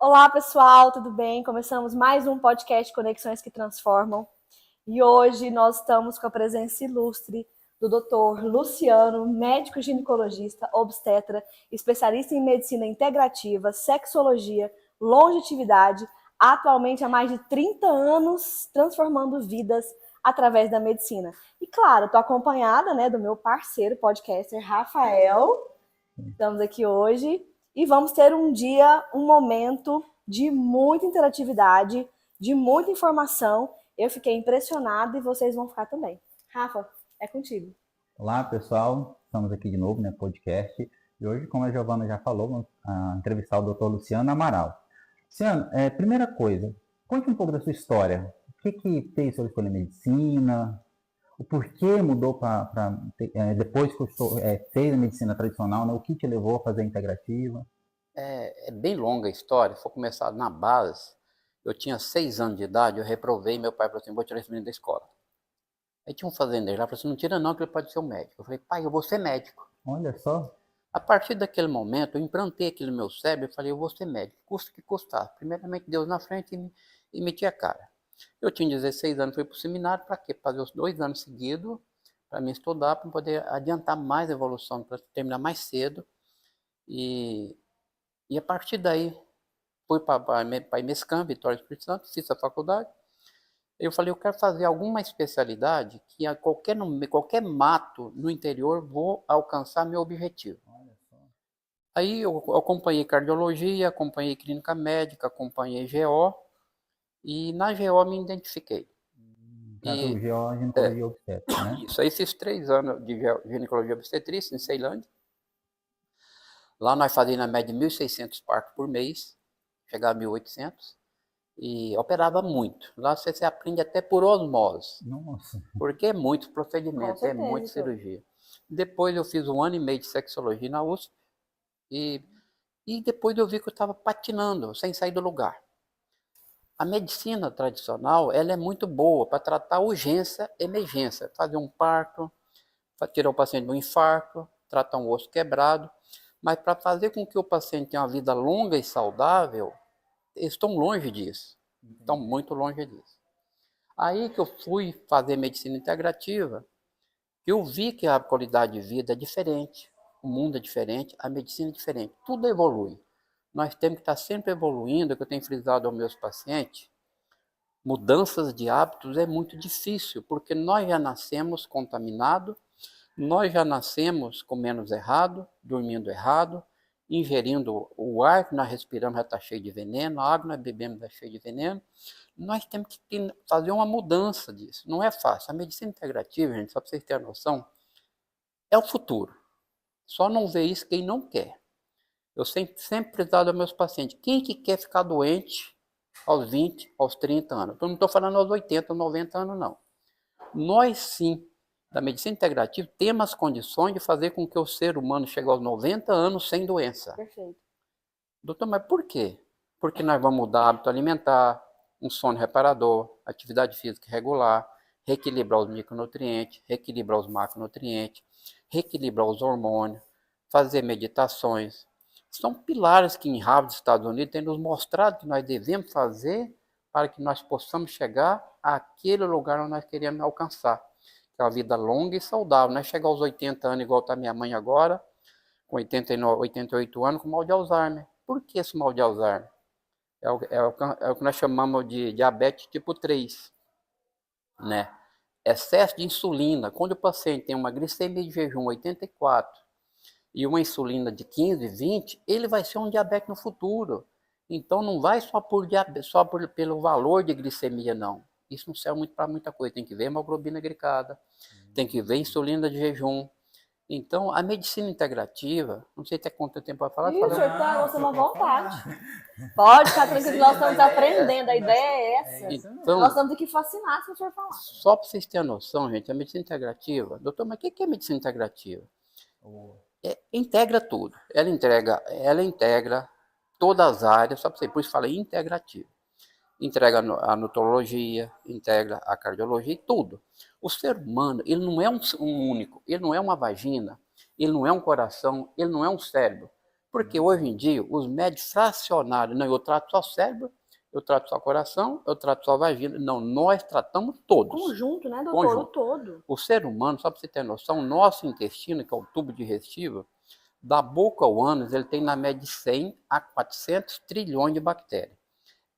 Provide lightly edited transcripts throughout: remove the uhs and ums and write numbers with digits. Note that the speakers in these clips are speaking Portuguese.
Olá, pessoal, tudo bem? Começamos mais um podcast Conexões que Transformam. E hoje nós estamos com a presença ilustre do Dr. Luciano, médico ginecologista, obstetra, especialista em medicina integrativa, sexologia, longevidade, atualmente há mais de 30 anos transformando vidas através da medicina. E claro, estou acompanhada, do meu parceiro podcaster, Rafael. Estamos aqui hoje e vamos ter um momento de muita interatividade, de muita informação. Eu fiquei impressionada e vocês vão ficar também. Rafa, é contigo. Olá, pessoal. Estamos aqui de novo, podcast. E hoje, como a Giovana já falou, vamos entrevistar o Dr. Luciano Amaral. Luciano, primeira coisa, conte um pouco da sua história. O que fez você escolher medicina? O porquê mudou depois que fez a medicina tradicional, né? O que te levou a fazer a integrativa? É bem longa a história. Se for começar na base, eu tinha 6 anos de idade, eu reprovei, meu pai falou assim, vou tirar esse menino da escola. Aí tinha um fazendeiro lá, falou assim, não tira não, que ele pode ser um médico. Eu falei, pai, eu vou ser médico. Olha só. A partir daquele momento, eu implantei aquilo no meu cérebro e falei, eu vou ser médico, custa o que custar. Primeiramente, Deus na frente e meti a cara. Eu tinha 16 anos, fui para o seminário, para quê? Fazer os 2 anos seguidos, para me estudar, para poder adiantar mais a evolução, para terminar mais cedo. E a partir daí, fui para Mescam, Vitória do Espírito Santo, fiz a faculdade. Eu falei, eu quero fazer alguma especialidade que a qualquer mato no interior vou alcançar meu objetivo. Aí eu acompanhei cardiologia, acompanhei clínica médica, acompanhei GO, e na GO me identifiquei. GO, ginecologia obstétrica, né? Isso, aí fiz 3 anos de ginecologia obstetrícia em Ceilândia. Lá nós fazíamos na média 1.600 partos por mês, chegava a 1.800. E operava muito. Lá você aprende até por osmose. Nossa. Porque é muito procedimento, é muita cirurgia. Depois eu fiz 1 ano e meio de sexologia na USP. E depois eu vi que eu estava patinando, sem sair do lugar. A medicina tradicional, ela é muito boa para tratar urgência, emergência. Fazer um parto, tirar o paciente do infarto, tratar um osso quebrado. Mas para fazer com que o paciente tenha uma vida longa e saudável, eles estão longe disso. Estão muito longe disso. Aí que eu fui fazer medicina integrativa, eu vi que a qualidade de vida é diferente, o mundo é diferente, a medicina é diferente, tudo evolui. Nós temos que estar sempre evoluindo, que eu tenho frisado aos meus pacientes, mudanças de hábitos é muito difícil, porque nós já nascemos contaminados, nós já nascemos comendo errado, dormindo errado, ingerindo o ar que nós respiramos já está cheio de veneno, a água que nós bebemos está cheia de veneno. Nós temos que fazer uma mudança disso. Não é fácil. A medicina integrativa, gente, só para vocês terem noção, é o futuro. Só não vê isso quem não quer. Eu sempre precisava dos meus pacientes. Quem que quer ficar doente aos 20, aos 30 anos? Eu não estou falando aos 80, 90 anos, não. Nós, sim, da medicina integrativa, temos as condições de fazer com que o ser humano chegue aos 90 anos sem doença. Perfeito. Doutor, mas por quê? Porque nós vamos mudar hábito alimentar, um sono reparador, atividade física regular, reequilibrar os micronutrientes, reequilibrar os macronutrientes, reequilibrar os hormônios, fazer meditações. São pilares que em Harvard, dos Estados Unidos, têm nos mostrado que nós devemos fazer para que nós possamos chegar àquele lugar onde nós queremos alcançar. Que é uma vida longa e saudável. Não é chegar aos 80 anos igual está minha mãe agora, com 89, 88 anos, com mal de Alzheimer. Por que esse mal de Alzheimer? É o que nós chamamos de diabetes tipo 3, né? Excesso de insulina. Quando o paciente tem uma glicemia de jejum 84 e uma insulina de 15, 20, ele vai ser um diabético no futuro. Então não vai pelo valor de glicemia, não. Isso não serve muito para muita coisa. Tem que ver hemoglobina glicada, tem que ver insulina de jejum. Então, a medicina integrativa, não sei até quanto tempo vai falar. Isso, tá, você uma vontade. Pode ficar tranquilo, nós estamos aprendendo, a ideia é essa. Então, nós estamos aqui fascinados com o senhor falar. Só para vocês terem noção, gente, a medicina integrativa, doutor, mas o que é medicina integrativa? Integra tudo. Ela integra todas as áreas, só para vocês, por isso fala integrativa. Integra a nutrologia, integra a cardiologia e tudo. O ser humano, ele não é um único, ele não é uma vagina, ele não é um coração, ele não é um cérebro. Porque hoje em dia, os médicos fracionaram. Não, eu trato só cérebro, eu trato só coração, eu trato só vagina. Não, nós tratamos todos. Conjunto, né, doutor? Conjunto. O todo. O ser humano, só para você ter noção, o nosso intestino, que é o tubo digestivo, da boca ao ânus, ele tem na média de 100 a 400 trilhões de bactérias.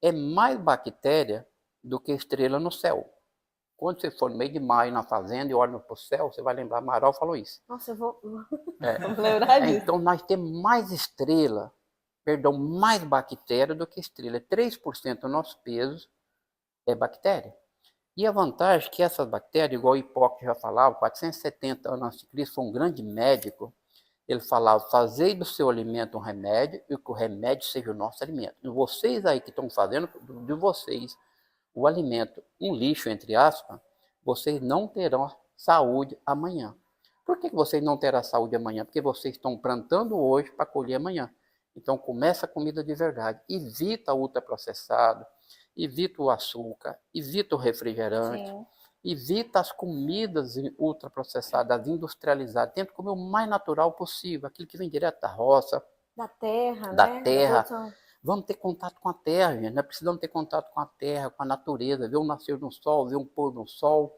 É mais bactéria do que estrela no céu. Quando você for no meio de maio na fazenda e olha para o céu, você vai lembrar, Amaral falou isso. Nossa, eu vou É. lembrar disso. Então, nós temos mais mais bactéria do que estrela. 3% do nosso peso é bactéria. E a vantagem é que essas bactérias, igual o Hipócrates já falava, 470 anos antes de Cristo, foi um grande médico, ele falava, fazei do seu alimento um remédio e que o remédio seja o nosso alimento. E vocês aí que estão fazendo de vocês o alimento um lixo, entre aspas, vocês não terão saúde amanhã. Por que vocês não terão saúde amanhã? Porque vocês estão plantando hoje para colher amanhã. Então, começa a comida de verdade. Evita o ultraprocessado, evita o açúcar, evita o refrigerante, Sim. evita as comidas ultraprocessadas, industrializadas. Tenta comer o mais natural possível, aquilo que vem direto da roça, Da terra, da né? terra. Vamos ter contato com a terra, gente. Nós precisamos ter contato com a terra, com a natureza, ver o nascer do sol, ver um pôr do sol,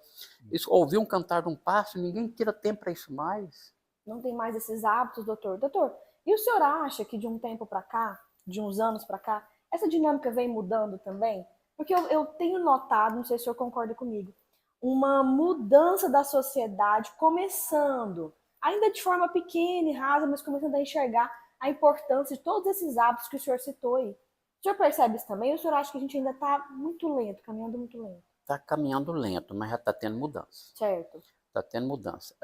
ouvir um cantar de um pássaro. Ninguém tira tempo para isso mais. Não tem mais esses hábitos, doutor. Doutor, e o senhor acha que de um tempo para cá, de uns anos para cá, essa dinâmica vem mudando também? Porque eu tenho notado, não sei se o senhor concorda comigo, uma mudança da sociedade começando, ainda de forma pequena e rasa, mas começando a enxergar a importância de todos esses hábitos que o senhor citou aí. O senhor percebe isso também ou o senhor acha que a gente ainda está muito lento, caminhando muito lento? Está caminhando lento, mas já está tendo mudança. Certo. Está tendo mudança.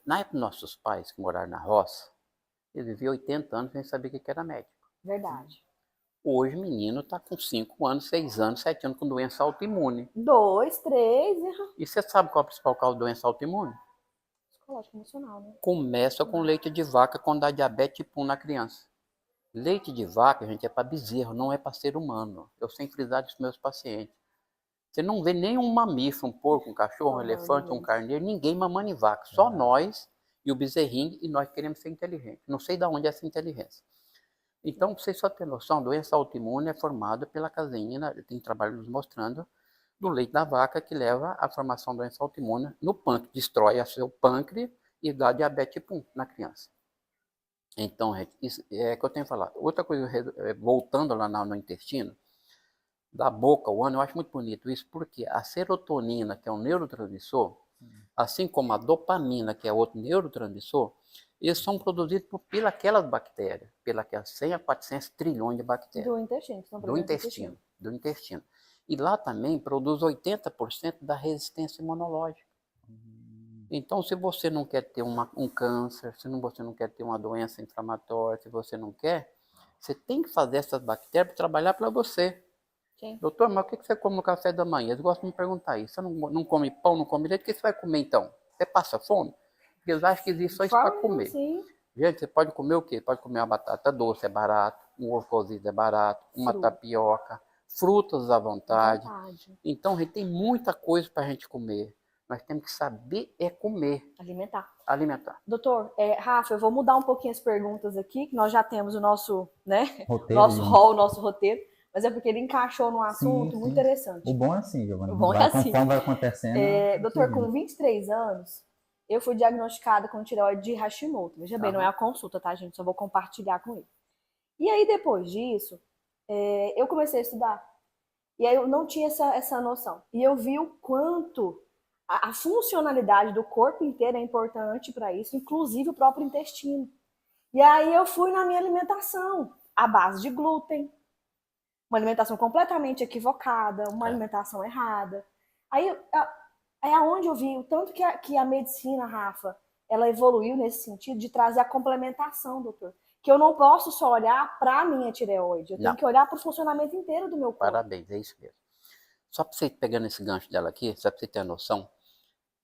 Na época dos nossos pais, que moraram na roça, eles viviam 80 anos sem saber o que era médico. Verdade. Hoje o menino está com 5 anos, 6 anos, 7 anos com doença autoimune. 2, 3... E você sabe qual é a principal causa de doença autoimune? Psicológico, emocional, né? Começa com leite de vaca quando dá diabetes tipo 1 na criança. Leite de vaca, gente, é para bezerro, não é para ser humano. Eu sempre frisar isso para meus pacientes. Você não vê nenhum mamífero, um porco, um cachorro, um elefante, um carneiro, ninguém mamando em vaca. Só nós e o bezerrinho, e nós queremos ser inteligentes. Não sei de onde é essa inteligência. Então, para vocês só terem noção, a doença autoimune é formada pela caseína, tem trabalho nos mostrando, do leite da vaca que leva à formação da doença autoimune no pâncreas, destrói o seu pâncreas e dá diabetes tipo 1 na criança. Então, gente, isso é que eu tenho falado. Outra coisa, voltando lá no intestino, da boca ao ânus, eu acho muito bonito isso, porque a serotonina, que é um neurotransmissor, assim como a dopamina, que é outro neurotransmissor, eles são produzidos pelas bactérias, pelas 100 a 400 trilhões de bactérias. Do intestino. Do intestino. E lá também produz 80% da resistência imunológica. Então, se você não quer ter um câncer, se você não quer ter uma doença inflamatória, se você não quer, você tem que fazer essas bactérias para trabalhar para você. Sim. Doutor, mas o que você come no café da manhã? Eles gostam de me perguntar isso. Você não come pão, não come leite, o que você vai comer então? Você passa fome? Porque eles acham que existe só isso para comer. Sim. Gente, você pode comer o quê? Pode comer uma batata doce, é barato. Um ovo cozido é barato. Uma tapioca. Frutas à vontade. Então, a gente tem muita coisa para a gente comer. Nós temos que saber comer. Alimentar. Doutor, Rafa, eu vou mudar um pouquinho as perguntas aqui, que nós já temos o nosso, né? Roteiro, nosso roteiro. Mas é porque ele encaixou num assunto muito interessante. O bom é assim, Giovana. O bom é assim. Conforme vai acontecendo. Doutor, com 23 anos, eu fui diagnosticada com tireoide de Hashimoto. Veja bem, não é a consulta, tá, gente? Só vou compartilhar com ele. E aí, depois disso, eu comecei a estudar. E aí eu não tinha essa noção. E eu vi o quanto a funcionalidade do corpo inteiro é importante para isso, inclusive o próprio intestino. E aí eu fui na minha alimentação, à base de glúten, uma alimentação completamente equivocada, uma alimentação errada. Aí é aonde eu vi o tanto que a medicina, Rafa, ela evoluiu nesse sentido de trazer a complementação, doutor. Que eu não posso só olhar para a minha tireoide, eu tenho que olhar para o funcionamento inteiro do meu corpo. Parabéns, é isso mesmo. Só para você pegando esse gancho dela aqui, só para você ter a noção,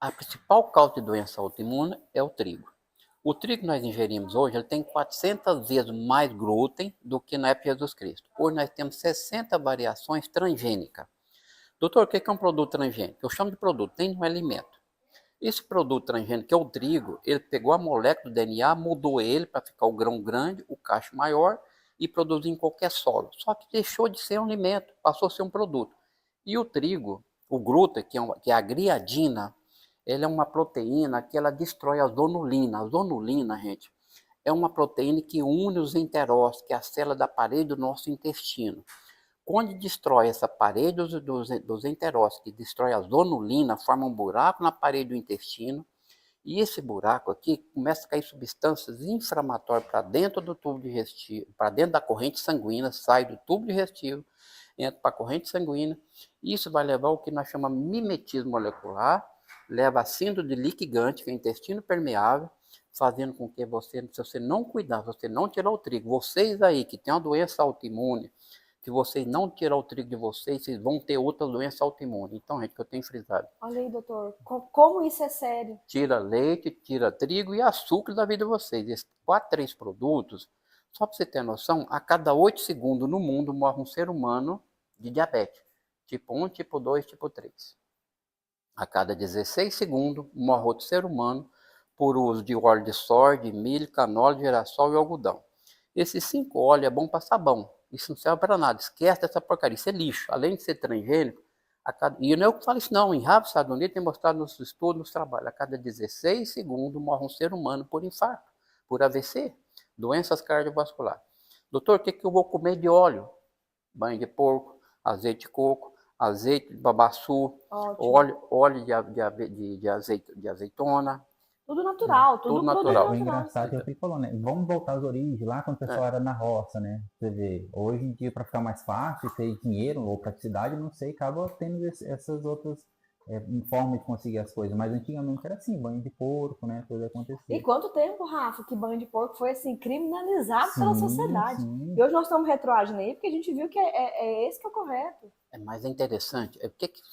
a principal causa de doença autoimune é o trigo. O trigo que nós ingerimos hoje, ele tem 400 vezes mais glúten do que na época de Jesus Cristo. Hoje nós temos 60 variações transgênicas. Doutor, o que é um produto transgênico? Eu chamo de produto, tem no alimento. Esse produto transgênico, que é o trigo, ele pegou a molécula do DNA, mudou ele para ficar o grão grande, o cacho maior e produzir em qualquer solo. Só que deixou de ser um alimento, passou a ser um produto. E o trigo, o glúten, que é a gliadina, ela é uma proteína que ela destrói a zonulina. A zonulina, gente, é uma proteína que une os enterócitos, que é a célula da parede do nosso intestino. Quando destrói essa parede dos enterócitos, que destrói a zonulina, forma um buraco na parede do intestino, e esse buraco aqui começa a cair substâncias inflamatórias para dentro do tubo digestivo, para dentro da corrente sanguínea, sai do tubo digestivo, entra para a corrente sanguínea. Isso vai levar ao que nós chamamos de mimetismo molecular, leva a síndrome de Leaky Gut, que é o intestino permeável, fazendo com que você, se você não cuidar, se você não tirar o trigo, vocês aí que têm uma doença autoimune, se vocês não tirar o trigo de vocês vão ter outra doença autoimune. Então, gente, que eu tenho frisado. Olha aí, doutor, como isso é sério? Tira leite, tira trigo e açúcar da vida de vocês. Esses 3 produtos, só para você ter noção, a cada 8 segundos no mundo morre um ser humano de diabetes. Tipo 1, tipo 2, tipo 3. A cada 16 segundos morre outro ser humano por uso de óleo de soja, de milho, canola, girassol e algodão. Esses 5 óleos é bom para sabão. Isso não serve para nada. Esquece dessa porcaria. Isso é lixo. Além de ser transgênico, e não é eu que falo isso não. Em Harvard, Estados Unidos, tem mostrado nos estudos, nos trabalhos. A cada 16 segundos morre um ser humano por infarto, por AVC, doenças cardiovasculares. Doutor, o que eu vou comer de óleo? Banho de porco, azeite de coco, azeite de babaçu, óleo de azeitona. Tudo natural, tudo natural. O engraçado é o que ele falou, né? Vamos voltar às origens, lá quando o pessoal era na roça, né? Você vê, hoje em dia, para ficar mais fácil, ter dinheiro ou praticidade, não sei, acaba tendo essas outras formas de conseguir as coisas. Mas antigamente era assim, banho de porco, né? Coisa acontecia. E quanto tempo, Rafa, que banho de porco foi assim, criminalizado pela sociedade. Sim. E hoje nós estamos retroagindo aí, porque a gente viu que esse que é o correto. Mas é interessante,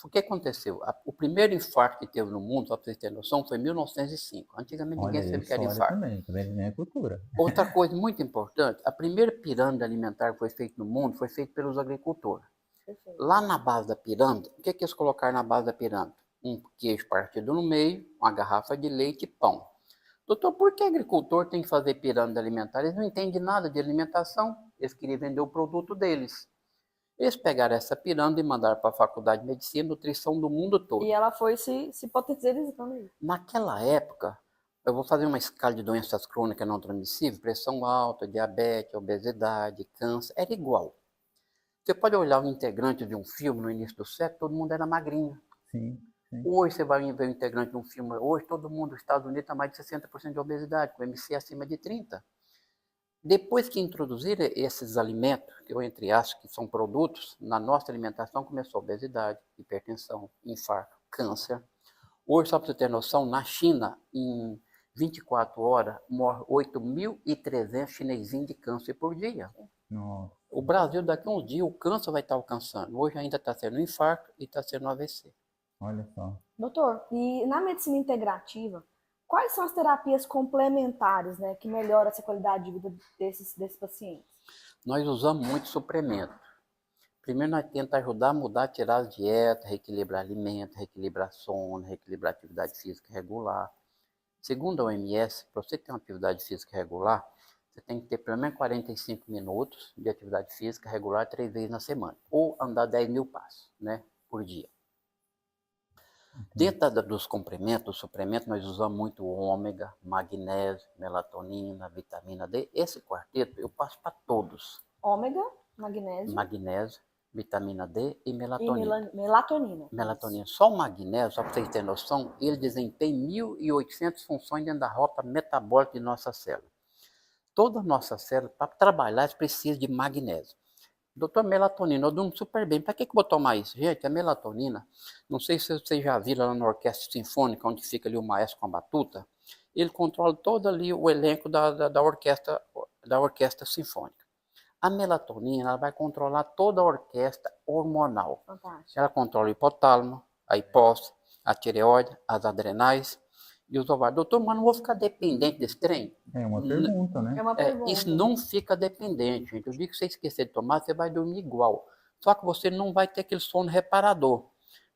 o que aconteceu? O primeiro infarto que teve no mundo, só para vocês terem noção, foi em 1905. Antigamente ninguém sabia que era infarto. Também é cultura. Outra coisa muito importante, a primeira pirâmide alimentar que foi feita no mundo foi feita pelos agricultores. Perfeito. Lá na base da pirâmide, o que eles colocaram na base da pirâmide? Um queijo partido no meio, uma garrafa de leite e pão. Doutor, por que agricultor tem que fazer pirâmide alimentar? Eles não entendem nada de alimentação, eles queriam vender o produto deles. Eles pegaram essa pirâmide e mandaram para a Faculdade de Medicina e Nutrição do mundo todo. E ela foi se potencializando aí. Naquela época, eu vou fazer uma escala de doenças crônicas não transmissíveis, pressão alta, diabetes, obesidade, câncer, era igual. Você pode olhar um integrante de um filme no início do século, todo mundo era magrinho. Sim. Hoje você vai ver um integrante de um filme, hoje todo mundo nos Estados Unidos tem mais de 60% de obesidade, com MC acima de 30%. Depois que introduziram esses alimentos, que eu entre aspas, que são produtos, na nossa alimentação começou obesidade, hipertensão, infarto, câncer. Hoje, só para você ter noção, na China, em 24 horas, morre 8.300 chinesinhos de câncer por dia. Nossa. O Brasil, daqui a uns dias, o câncer vai estar alcançando. Hoje ainda está sendo infarto e está sendo AVC. Olha só. Doutor, e na medicina integrativa, quais são as terapias complementares, né, que melhoram essa qualidade de vida desses pacientes? Nós usamos muito suplemento. Primeiro, nós tentamos ajudar a mudar, tirar as dietas, reequilibrar alimentos, reequilibrar sono, reequilibrar atividade física regular. Segundo a OMS, para você ter uma atividade física regular, você tem que ter pelo menos 45 minutos de atividade física regular 3 vezes na semana. Ou andar 10.000 passos, né, por dia. Dentro dos complementos, dos suplementos, nós usamos muito ômega, magnésio, melatonina, vitamina D. Esse quarteto eu passo para todos. Ômega, magnésio, vitamina D e melatonina. Melatonina. Só o magnésio, só para vocês terem noção, ele desempenha 1.800 funções dentro da rota metabólica de nossa célula. Toda a nossa célula, para trabalhar, precisa de magnésio. Doutor, melatonina, eu durmo super bem. Para que eu vou tomar isso? Gente, a melatonina, não sei se vocês já viram lá na orquestra sinfônica, onde fica ali o maestro com a batuta, ele controla todo ali o elenco da orquestra sinfônica. A melatonina, ela vai controlar toda a orquestra hormonal. Fantástico. Ela controla o hipotálamo, a hipófise, a tireoide, as adrenais e os ovários. Doutor, mas não vou ficar dependente desse trem? É uma pergunta, né? É uma pergunta. Isso não fica dependente, gente. O dia que você esquecer de tomar, você vai dormir igual. Só que você não vai ter aquele sono reparador.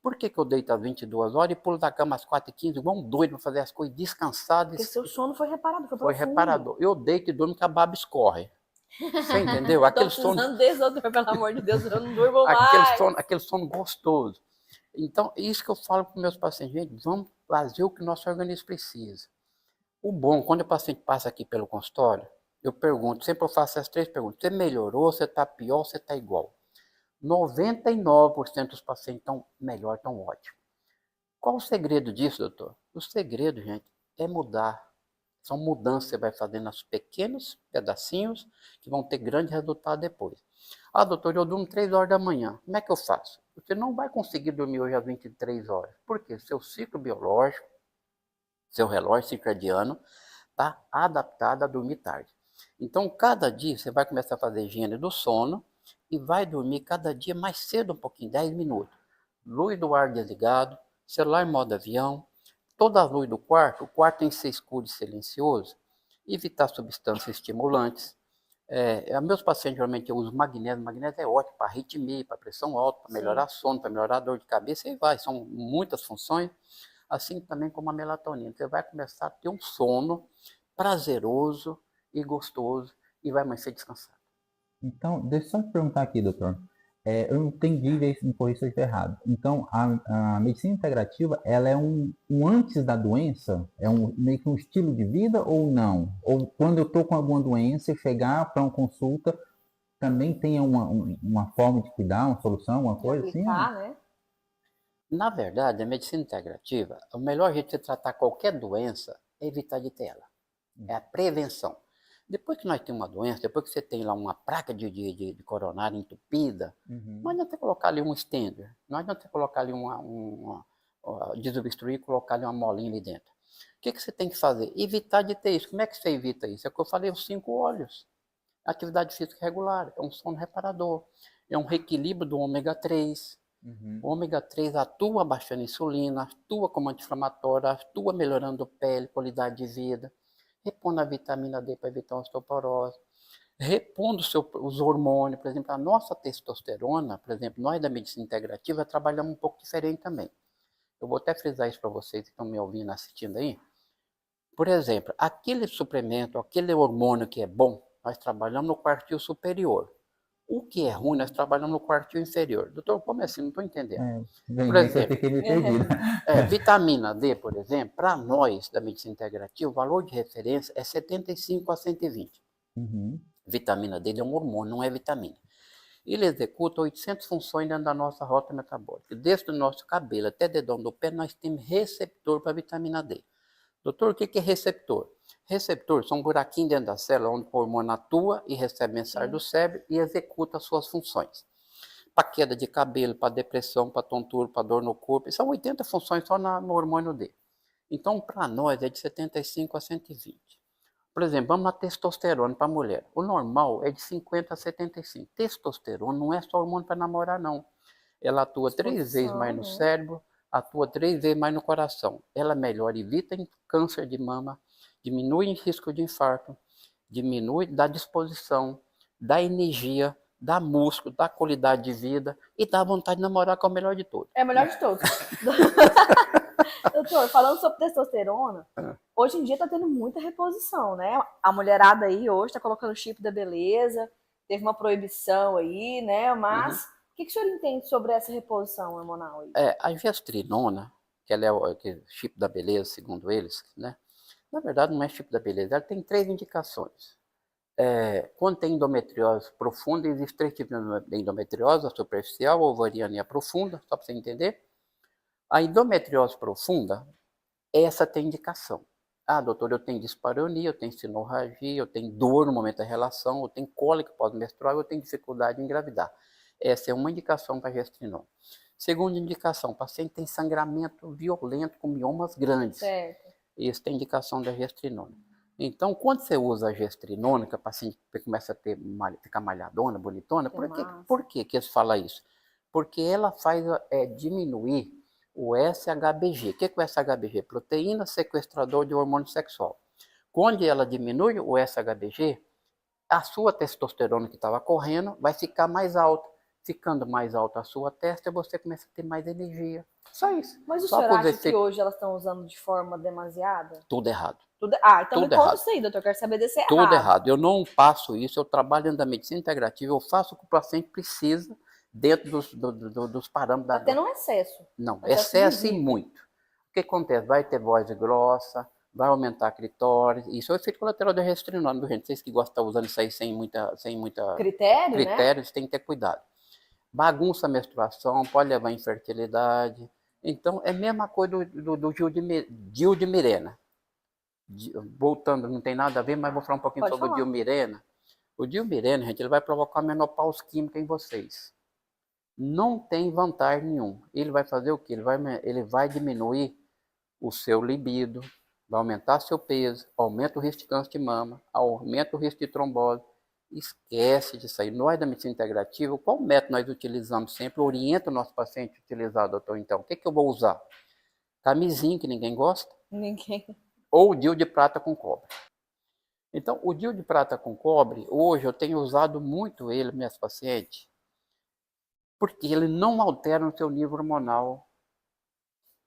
Por que eu deito às 22 horas e pulo da cama às 4h15, igual um doido para fazer as coisas descansado? Porque seu sono foi reparado, foi Foi profundo. reparador. Eu deito e durmo que a baba escorre. Você entendeu? Aquele sono desse, doutor, pelo amor de Deus, eu não durmo mais. Aquele sono gostoso. Então, isso que eu falo para os meus pacientes, gente, vamos fazer o que o nosso organismo precisa. O bom, quando o paciente passa aqui pelo consultório, eu pergunto, sempre eu faço essas 3 perguntas. Você melhorou, você está pior, você está igual? 99% dos pacientes estão melhor, estão ótimos. Qual o segredo disso, doutor? O segredo, gente, é mudar. São mudanças que você vai fazendo nos pequenos pedacinhos que vão ter grande resultado depois. Ah, doutor, eu durmo 3 horas da manhã. Como é que eu faço? Você não vai conseguir dormir hoje às 23 horas. Por quê? Seu ciclo biológico, seu relógio circadiano, está adaptado a dormir tarde. Então, cada dia você vai começar a fazer higiene do sono e vai dormir cada dia mais cedo um pouquinho, 10 minutos. Luz do ar desligado, celular em modo avião, toda a luz do quarto, o quarto tem que ser escuro e silencioso, evitar substâncias estimulantes. Meus pacientes geralmente eu uso magnésio. Magnésio é ótimo para arritmia, para pressão alta, para melhorar sono, para melhorar a dor de cabeça e vai. São muitas funções, assim também como a melatonina. Você vai começar a ter um sono prazeroso e gostoso e vai amanhecer descansado. Então, deixa eu só te perguntar aqui, doutor. Eu entendi, me corrija se eu estiver errado. Então, a medicina integrativa, ela é um antes da doença? É meio que um estilo de vida ou não? Ou quando eu estou com alguma doença, eu chegar para uma consulta, também tem uma forma de cuidar, uma solução, uma coisa aplicar, assim? Né? Na verdade, a medicina integrativa, o melhor jeito de tratar qualquer doença é evitar de ter ela. É a prevenção. Depois que nós temos uma doença, depois que você tem lá uma placa de coronária entupida, não adianta colocar ali um stender, não adianta colocar ali desobstruir e colocar ali uma molinha ali dentro. O que você tem que fazer? Evitar de ter isso. Como é que você evita isso? É o que eu falei, os 5 óleos. Atividade física regular, é um sono reparador, é um reequilíbrio do ômega 3. O ômega 3 atua baixando a insulina, atua como anti-inflamatório, atua melhorando a pele, qualidade de vida. Repondo a vitamina D para evitar a osteoporose, repondo os hormônios, por exemplo, a nossa testosterona, por exemplo, nós da medicina integrativa trabalhamos um pouco diferente também. Eu vou até frisar isso para vocês que estão me ouvindo, assistindo aí. Por exemplo, aquele suplemento, aquele hormônio que é bom, nós trabalhamos no quartil superior. O que é ruim, nós trabalhamos no quartil inferior. Doutor, como é assim? Não estou entendendo. Por exemplo, vitamina D, por exemplo, para nós da medicina integrativa, o valor de referência é 75 a 120. Vitamina D é um hormônio, não é vitamina. Ele executa 800 funções dentro da nossa rota metabólica. Desde o nosso cabelo até o dedão do pé, nós temos receptor para vitamina D. Doutor, o que é receptor? Receptor são buraquinhos dentro da célula onde o hormônio atua e recebe mensagem do cérebro e executa as suas funções. Para queda de cabelo, para depressão, para tontura, para dor no corpo. São 80 funções só no hormônio D. Então, para nós, é de 75 a 120. Por exemplo, vamos na testosterona para a mulher. O normal é de 50 a 75. Testosterona não é só hormônio para namorar, não. Ela atua 3 vezes mais no cérebro, atua 3 vezes mais no coração. Ela melhora, evita câncer de mama, diminui o risco de infarto, diminui da disposição, da energia, dá músculo, dá qualidade de vida e dá vontade de namorar, que é o melhor de todos. É o melhor de todos. Doutor, falando sobre testosterona, hoje em dia está tendo muita reposição, né? A mulherada aí hoje está colocando chip da beleza, teve uma proibição aí, né? Mas o que o senhor entende sobre essa reposição hormonal aí? A gestrinona, que ela é o chip da beleza, segundo eles, né? Na verdade, não é chip da beleza, ela tem 3 indicações. Quando tem endometriose profunda, existem 3 tipos de endometriose: a superficial, a ovariana e a profunda, só para você entender. A endometriose profunda, essa tem indicação. Ah, doutor, eu tenho dispareunia, eu tenho sinorragia, eu tenho dor no momento da relação, eu tenho cólica pós-menstrual, eu tenho dificuldade em engravidar. Essa é uma indicação para gestrinona. Segunda indicação, o paciente tem sangramento violento com miomas grandes. Certo. Isso tem indicação da gestrinona. Então, quando você usa a gestrinona, que a paciente começa a ficar malhadona, bonitona, por que eles falam isso? Porque ela faz diminuir o SHBG. O que é o SHBG? Proteína sequestrador de hormônio sexual. Quando ela diminui o SHBG, a sua testosterona que estava correndo vai ficar mais alta. ficando mais alta a sua testa, você começa a ter mais energia. Só isso. Mas o Só senhor por acha você- que hoje elas estão usando de forma demasiada? Tudo errado. Então me Tudo conta errado. isso aí, doutor. Eu quero saber desse Tudo errado. errado. Eu não faço isso, eu trabalho dentro da medicina integrativa, eu faço o que o paciente precisa dentro dos parâmetros Tá tendo um excesso. Não, Um excesso excesso e visível. muito. O que acontece? Vai ter voz grossa, vai aumentar a clitóris. Isso é o efeito colateral da restrinona, gente? Vocês que gostam de estar usando isso aí sem muita Critério, né? critérios, tem que ter cuidado. Bagunça a menstruação, pode levar à infertilidade. Então, é a mesma coisa do Gil de Mirena. Voltando, não tem nada a ver, mas vou falar um pouquinho Pode sobre falar. o Dilmirena. O Dilmirena, gente, ele vai provocar menopausa química em vocês. Não tem vantagem nenhuma. Ele vai fazer o quê? Ele vai diminuir o seu libido, vai aumentar seu peso, aumenta o risco de câncer de mama, aumenta o risco de trombose. Esquece disso aí. Nós da medicina integrativa, qual método nós utilizamos sempre? Orienta o nosso paciente a utilizar, doutor. Então, o que eu vou usar? Camisinha, que ninguém gosta, Ninguém. ou DIU de prata com cobre. Então, o DIU de prata com cobre, hoje eu tenho usado muito ele, minhas pacientes, porque ele não altera o seu nível hormonal.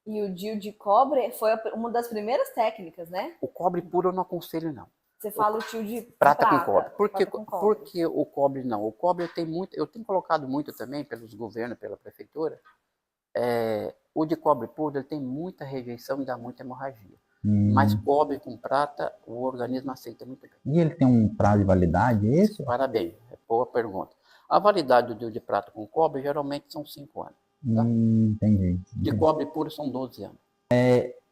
E o DIU de cobre foi uma das primeiras técnicas, né? O cobre puro eu não aconselho, não. Você fala o DIU de Prata com cobre. prata com cobre. Por que o cobre não? O cobre eu tenho colocado muito também pelos governos, pela prefeitura. O de cobre puro ele tem muita rejeição e dá muita hemorragia. Mas cobre com prata, o organismo aceita muito bem. E ele tem um prazo de validade, é isso? Parabéns, boa pergunta. A validade do DIU de prata com cobre geralmente são 5 anos. Tá? Entendi. De cobre puro são 12 anos.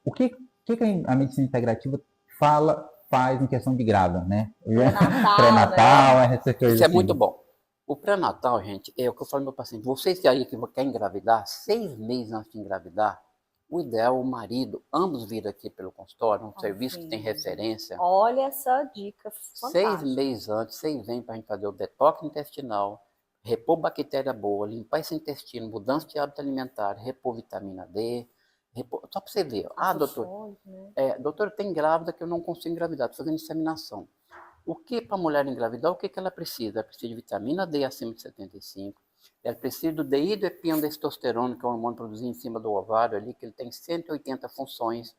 O que a medicina integrativa faz em questão de grávida, né? Pré-natal, né? Essas coisas Isso é assim. muito bom. O pré-natal, gente, é o que eu falo ao meu paciente. Vocês aí que querem engravidar, 6 meses antes de engravidar, o ideal é o marido, ambos vir aqui pelo consultório, um serviço que tem referência. Olha essa dica fantástica. 6 meses antes, vocês vêm para a gente fazer o detox intestinal, repor bactéria boa, limpar esse intestino, mudança de hábito alimentar, repor vitamina D, só para você ver. Doutor, doutor, tem grávida que eu não consigo engravidar, estou fazendo inseminação. O que para a mulher engravidar, o que ela precisa? Ela precisa de vitamina D acima de 75, ela precisa do dehidroepiandrosterona, que é um hormônio produzido em cima do ovário ali, que ele tem 180 funções.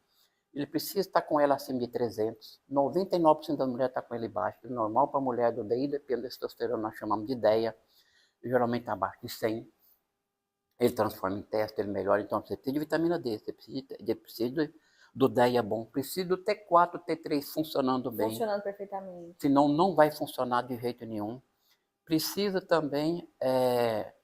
Ele precisa estar com ela acima de 300. 99% das mulheres está com ele baixo. O normal para a mulher do dehidroepiandrosterona, nós chamamos de DEA, geralmente está abaixo de 100. Ele transforma em teste, ele melhora. Então, você precisa de vitamina D, você precisa do DEA bom, precisa do T4, T3 funcionando bem. Funcionando perfeitamente. Senão, não vai funcionar de jeito nenhum. Precisa também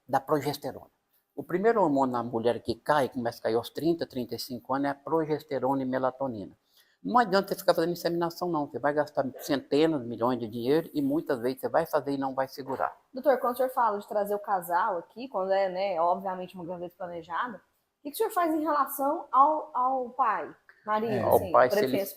da progesterona. O primeiro hormônio na mulher que cai, começa a cair aos 30, 35 anos, é a progesterona e melatonina. Não adianta você ficar fazendo inseminação, não. Você vai gastar centenas de milhões de dinheiro e muitas vezes você vai fazer e não vai segurar. Doutor, quando o senhor fala de trazer o casal aqui, quando é, né, obviamente, uma gravidez planejada, o que o senhor faz em relação ao pai, marido, ao pai,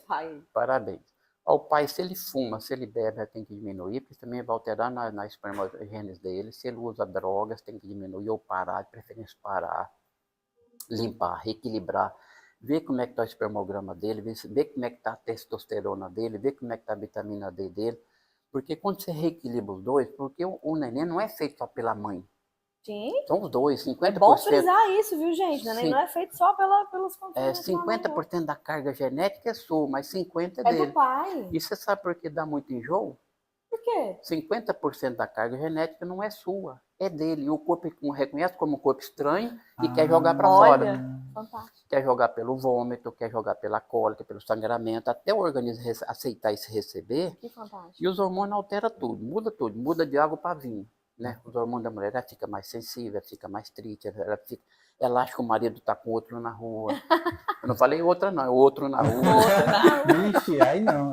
pai? Parabéns. Ao pai, se ele fuma, se ele bebe, tem que diminuir, porque também vai alterar na espermogênese dele. Se ele usa drogas, tem que diminuir ou parar, de preferência parar, limpar, reequilibrar, ver como é que está o espermograma dele, ver como é que está a testosterona dele, ver como é que está a vitamina D dele. Porque quando você reequilibra os dois, porque o neném não é feito só pela mãe. Sim. São os dois, 50%. É bom frisar isso, viu, gente? Neném não é feito só pelos controles. 50% da carga genética é sua, mas 50% é dele. É do pai. E você sabe por que dá muito enjoo? Por quê? 50% da carga genética não é sua, é dele. E o corpo reconhece como um corpo estranho e quer jogar para fora. Fantástico. Quer jogar pelo vômito, quer jogar pela cólica, pelo sangramento, até o organismo aceitar e se receber. Que fantástico. E os hormônios alteram tudo, muda de água para vinho. Né? Os hormônios da mulher, ela fica mais sensível, ela fica mais triste, ela acha que o marido está com outro na rua. Eu não falei outra não, é outro na rua. Vixe, aí não,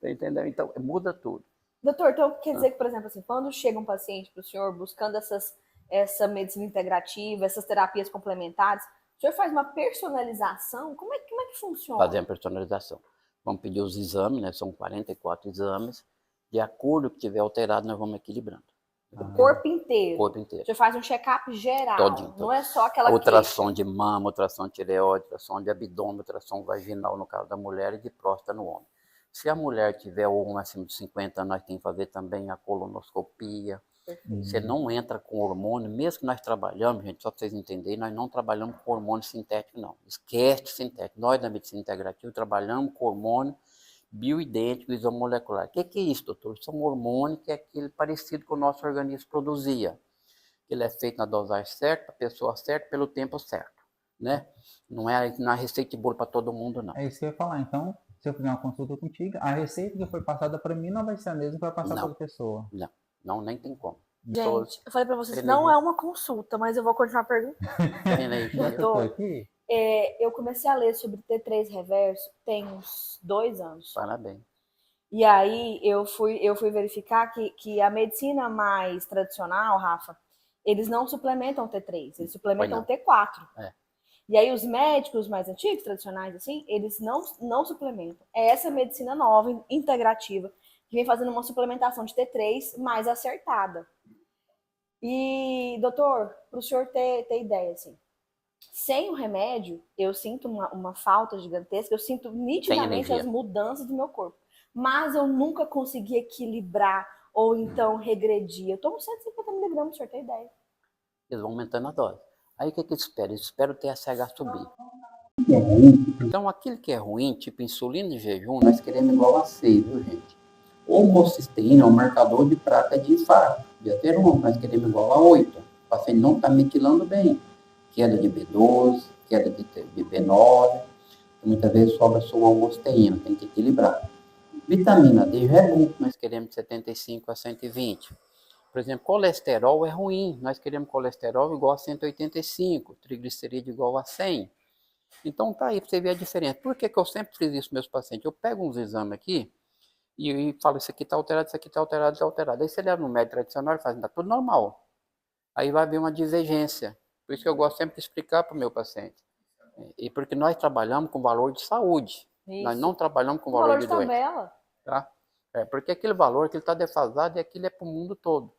Entendeu? Então, muda tudo. Doutor, então quer dizer que, por exemplo, assim, quando chega um paciente para o senhor buscando essa medicina integrativa, essas terapias complementares, o senhor faz uma personalização? Como é que funciona? Fazemos personalização. Vamos pedir os exames, né? São 44 exames. De acordo com o que tiver alterado, nós vamos equilibrando. O corpo inteiro? O corpo inteiro. Você faz um check-up geral, Todinho. Não é só aquela ultrassom de mama, ultrassom de tireoide, ultrassom de abdômen, ultrassom vaginal no caso da mulher e de próstata no homem. Se a mulher tiver um acima de 50 anos, nós temos que fazer também a colonoscopia, Você não entra com hormônio, mesmo que nós trabalhamos, gente, só para vocês entenderem, nós não trabalhamos com hormônio sintético, não. Esquece sintético. Nós, da medicina integrativa, trabalhamos com hormônio bioidêntico isomolecular. O que é isso, doutor? Isso é um hormônio que é aquele parecido com o nosso organismo produzia. Ele é feito na dosagem certa, para a pessoa certa, pelo tempo certo, né? Não é receita de bolo para todo mundo, não. É isso que eu ia falar. Então, se eu fizer uma consulta contigo, a receita que foi passada para mim não vai ser a mesma que vai passar para outra pessoa. Não, nem tem como. Gente, eu falei para vocês, não é uma consulta, mas eu vou continuar perguntando. Doutor, eu comecei a ler sobre T3 reverso tem uns 2 anos. Parabéns. E aí eu fui verificar que a medicina mais tradicional, Rafa, eles não suplementam T3, eles suplementam T4. É. E aí os médicos mais antigos, tradicionais, assim, eles não suplementam. É essa medicina nova, integrativa, que vem fazendo uma suplementação de T3 mais acertada. E, doutor, para o senhor ter ideia, assim, sem o remédio, eu sinto uma falta gigantesca, eu sinto nitidamente as mudanças do meu corpo. Mas eu nunca consegui equilibrar ou então regredir. Eu tomo 150 miligramas, o senhor tem ideia. Eles vão aumentando a dose. Aí o que eles esperam? Eles esperam o TSH subir. Então, aquilo que é ruim, tipo insulina de jejum, nós queremos igual a 6, viu, gente? Homocisteína é um marcador de praga de infarto, de ateroma, nós queremos igual a 8. O paciente não está metilando bem. Queda de B12, queda de B9, muitas vezes sobra só homocisteína, tem que equilibrar. Vitamina D já é bom, nós queremos de 75 a 120. Por exemplo, colesterol é ruim, nós queremos colesterol igual a 185, triglicerídeo igual a 100. Então tá aí para você ver a diferença. Por que eu sempre fiz isso com meus pacientes? Eu pego uns exames aqui e falo, isso aqui está alterado, isso aqui está alterado, isso está alterado. Aí você leva no médico tradicional e fala, está tudo normal. Aí vai haver uma divergência. Por isso que eu gosto sempre de explicar para o meu paciente. E porque nós trabalhamos com valor de saúde. Isso. Nós não trabalhamos com valor de doença. Tabela. Tá? Porque aquele valor que ele está defasado e aquilo é para o mundo todo.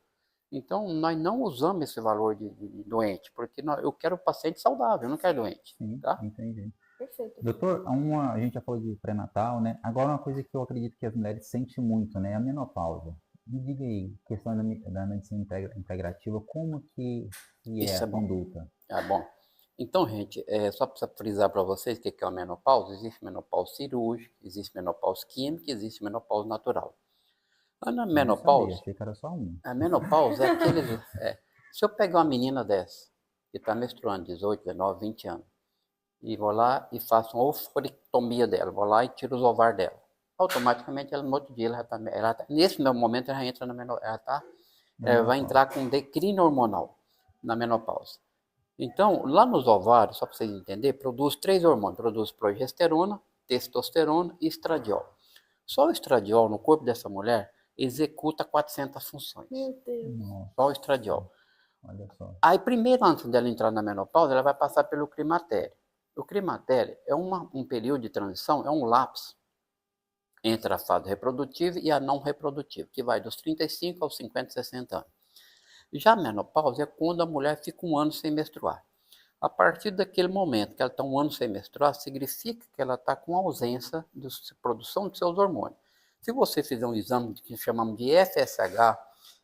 Então, nós não usamos esse valor de doente, porque eu quero o paciente saudável, eu não quero doente. Sim, tá? Entendi. Perfeito. Doutor, a gente já falou de pré-natal, né? Agora, uma coisa que eu acredito que as mulheres sentem muito, né? É a menopausa. Me diga aí, questão da medicina integrativa, como que é a conduta? Bom. Então, gente, só para frisar para vocês o que é a menopausa, existe menopausa cirúrgica, existe menopausa química, existe menopausa natural. A menopausa, achei que era só um. A menopausa é aquele... se eu pegar uma menina dessa, que está menstruando 18, 19, 20 anos, e vou lá e faço uma oforectomia dela, vou lá e tiro os ovários dela, automaticamente, no outro dia, nesse momento, ela já entra na menopausa, vai entrar com declínio hormonal na menopausa. Então, lá nos ovários, só para vocês entenderem, produz 3 hormônios, produz progesterona, testosterona e estradiol. Só o estradiol no corpo dessa mulher executa 400 funções. Meu Deus. Só o estradiol. Olha só. Aí, primeiro, antes dela entrar na menopausa, ela vai passar pelo climatério. O climatério é um período de transição, é um lapso entre a fase reprodutiva e a não reprodutiva, que vai dos 35 aos 50, 60 anos. Já a menopausa é quando a mulher fica um ano sem menstruar. A partir daquele momento que ela está um ano sem menstruar, significa que ela está com ausência de produção de seus hormônios. Se você fizer um exame que chamamos de FSH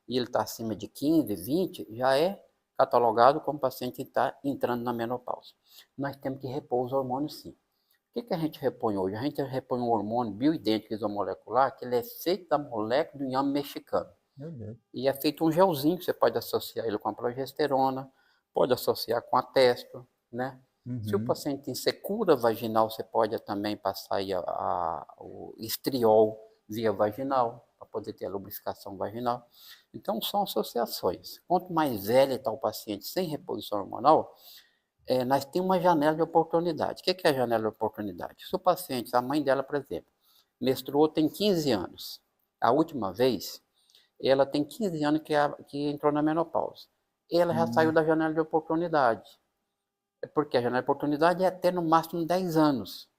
e ele está acima de 15, 20, já é catalogado como paciente que está entrando na menopausa. Nós temos que repor os hormônios sim. O que a gente repõe hoje? A gente repõe um hormônio bioidêntico isomolecular, que ele é feito da molécula do inhame mexicano. Meu Deus. E é feito um gelzinho, que você pode associar ele com a progesterona, pode associar com a testo, né? Se o paciente tem secura vaginal, você pode também passar aí o estriol via vaginal, para poder ter a lubrificação vaginal. Então, são associações. Quanto mais velho está o paciente sem reposição hormonal, nós temos uma janela de oportunidade. O que é a janela de oportunidade? Se o paciente, a mãe dela, por exemplo, menstruou tem 15 anos, a última vez, ela tem 15 anos que entrou na menopausa. Ela já saiu da janela de oportunidade. Porque a janela de oportunidade é até no máximo 10 anos.